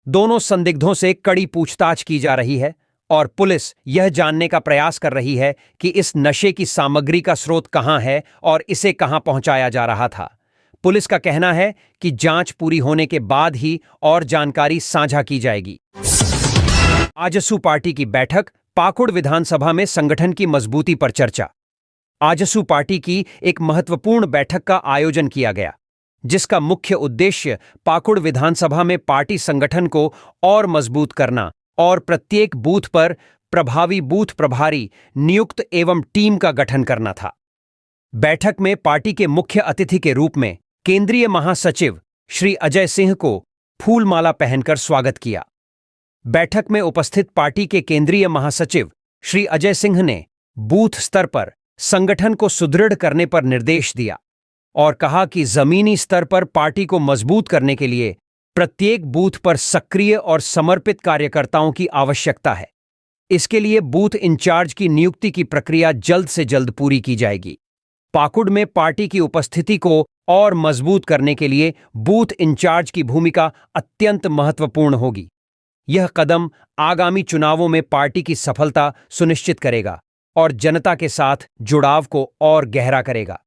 A: दोनों संदिग्धों से कड़ी पूछताछ की जा रही है और पुलिस यह जानने का प्रयास कर रही है कि इस नशे की सामग्री का स्रोत कहां है और इसे कहां पहुंचाया जा रहा था। पुलिस का कहना है कि जांच पूरी होने के बाद ही और जानकारी साझा की जाएगी। आजसू पार्टी की बैठक, पाकुड़ विधानसभा में संगठन की मजबूती पर चर्चा। आजसू पार्टी की एक महत्वपूर्ण बैठक का आयोजन किया गया, जिसका मुख्य उद्देश्य पाकुड़ विधानसभा में पार्टी संगठन को और मजबूत करना और प्रत्येक बूथ पर प्रभावी बूथ प्रभारी नियुक्त एवं टीम का गठन करना था। बैठक में पार्टी के मुख्य अतिथि के रूप में केंद्रीय महासचिव श्री अजय सिंह को फूलमाला पहनकर स्वागत किया। बैठक में उपस्थित पार्टी के केंद्रीय महासचिव श्री अजय सिंह ने बूथ स्तर पर संगठन को सुदृढ़ करने पर निर्देश दिया और कहा कि जमीनी स्तर पर पार्टी को मजबूत करने के लिए प्रत्येक बूथ पर सक्रिय और समर्पित कार्यकर्ताओं की आवश्यकता है। इसके लिए बूथ इंचार्ज की नियुक्ति की प्रक्रिया जल्द से जल्द पूरी की जाएगी। पाकुड़ में पार्टी की उपस्थिति को और मजबूत करने के लिए बूथ इंचार्ज की भूमिका अत्यंत महत्वपूर्ण होगी। यह कदम आगामी चुनावों में पार्टी की सफलता सुनिश्चित करेगा और जनता के साथ जुड़ाव को और गहरा करेगा।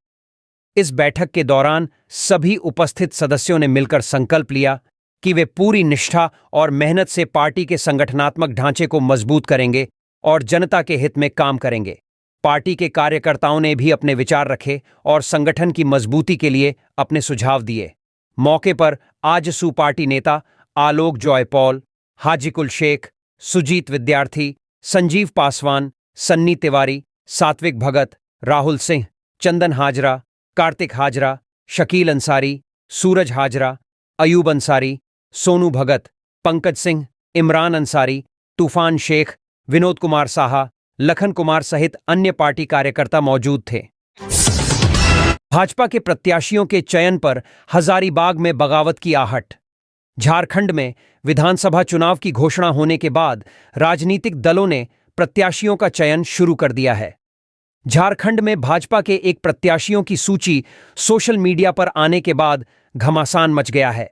A: इस बैठक के दौरान सभी उपस्थित सदस्यों ने मिलकर संकल्प लिया कि वे पूरी निष्ठा और मेहनत से पार्टी के संगठनात्मक ढांचे को मजबूत करेंगे और जनता के हित में काम करेंगे। पार्टी के कार्यकर्ताओं ने भी अपने विचार रखे और संगठन की मजबूती के लिए अपने सुझाव दिए। मौके पर आजसू पार्टी नेता आलोक जॉयपॉल, हाजीकुल शेख, सुजीत विद्यार्थी, संजीव पासवान, सन्नी तिवारी, सात्विक भगत, राहुल सिंह, चंदन हाजरा, कार्तिक हाजरा, शकील अंसारी, सूरज हाजरा, अयूब अंसारी, सोनू भगत, पंकज सिंह, इमरान अंसारी, तूफान शेख, विनोद कुमार साहा, लखन कुमार सहित अन्य पार्टी कार्यकर्ता मौजूद थे। भाजपा के प्रत्याशियों के चयन पर हजारीबाग में बगावत की आहट। झारखंड में विधानसभा चुनाव की घोषणा होने के बाद राजनीतिक दलों ने प्रत्याशियों का चयन शुरू कर दिया है। झारखंड में भाजपा के एक प्रत्याशियों की सूची सोशल मीडिया पर आने के बाद घमासान मच गया है।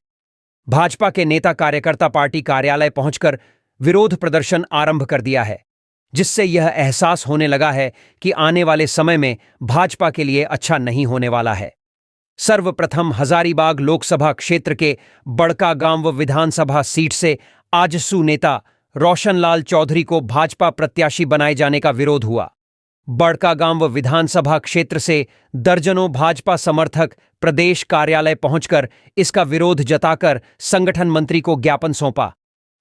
A: भाजपा के नेता कार्यकर्ता पार्टी कार्यालय पहुंचकर विरोध प्रदर्शन आरंभ कर दिया है, जिससे यह एहसास होने लगा है कि आने वाले समय में भाजपा के लिए अच्छा नहीं होने वाला है। सर्वप्रथम हजारीबाग लोकसभा क्षेत्र के बड़कागांव विधानसभा सीट से आजसू नेता रोशनलाल चौधरी को भाजपा प्रत्याशी बनाए जाने का विरोध हुआ। बड़कागांव विधानसभा क्षेत्र से दर्जनों भाजपा समर्थक प्रदेश कार्यालय पहुंचकर इसका विरोध जताकर संगठन मंत्री को ज्ञापन सौंपा।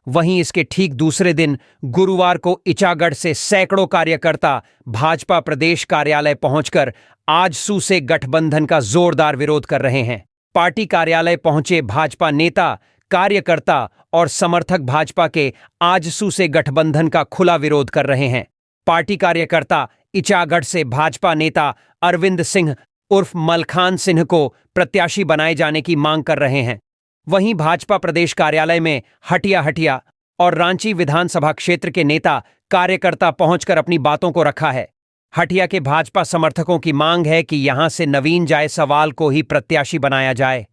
A: वहीं इसके ठीक दूसरे दिन गुरुवार को इचागढ़ से सैकड़ों कार्यकर्ता भाजपा प्रदेश कार्यालय पहुंचकर आजसू से गठबंधन का जोरदार विरोध कर रहे हैं। पार्टी कार्यालय पहुंचे भाजपा नेता, कार्यकर्ता और समर्थक भाजपा के आजसू से गठबंधन का खुला विरोध कर रहे हैं। पार्टी कार्यकर्ता इचागढ़ से भाजपा नेता अरविंद सिंह उर्फ मलखान सिंह को प्रत्याशी बनाए जाने की मांग कर रहे हैं। वहीं भाजपा प्रदेश कार्यालय में हटिया और रांची विधानसभा क्षेत्र के नेता, कार्यकर्ता पहुंचकर अपनी बातों को रखा है। हटिया के भाजपा समर्थकों की मांग है कि यहां से नवीन जायसवाल को ही प्रत्याशी बनाया जाए।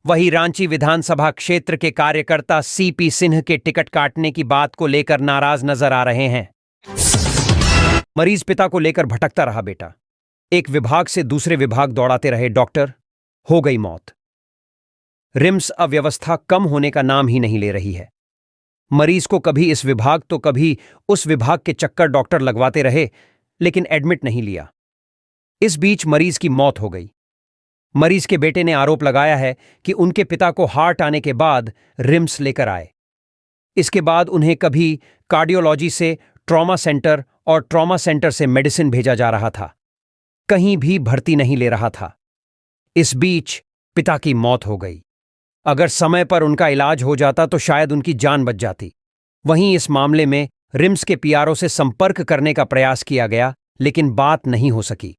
A: वहीं रांची विधानसभा क्षेत्र के कार्यकर्ता सीपी सिंह के टिकट काटने की बात को लेकर नाराज नजर आ रहे हैं। मरीज पिता को लेकर भटकता रहा बेटा, एक विभाग से दूसरे विभाग दौड़ाते रहे डॉक्टर, हो गई मौत। रिम्स अव्यवस्था कम होने का नाम ही नहीं ले रही है। मरीज को कभी इस विभाग तो कभी उस विभाग के चक्कर डॉक्टर लगवाते रहे, लेकिन एडमिट नहीं लिया। इस बीच मरीज की मौत हो गई। मरीज के बेटे ने आरोप लगाया है कि उनके पिता को हार्ट आने के बाद रिम्स लेकर आए। इसके बाद उन्हें कभी कार्डियोलॉजी से ट्रॉमा सेंटर और ट्रॉमा सेंटर से मेडिसिन भेजा जा रहा था, कहीं भी भर्ती नहीं ले रहा था। इस बीच पिता की मौत हो गई। अगर समय पर उनका इलाज हो जाता तो शायद उनकी जान बच जाती। वहीं इस मामले में रिम्स के पीआरओ से संपर्क करने का प्रयास किया गया, लेकिन बात नहीं हो सकी।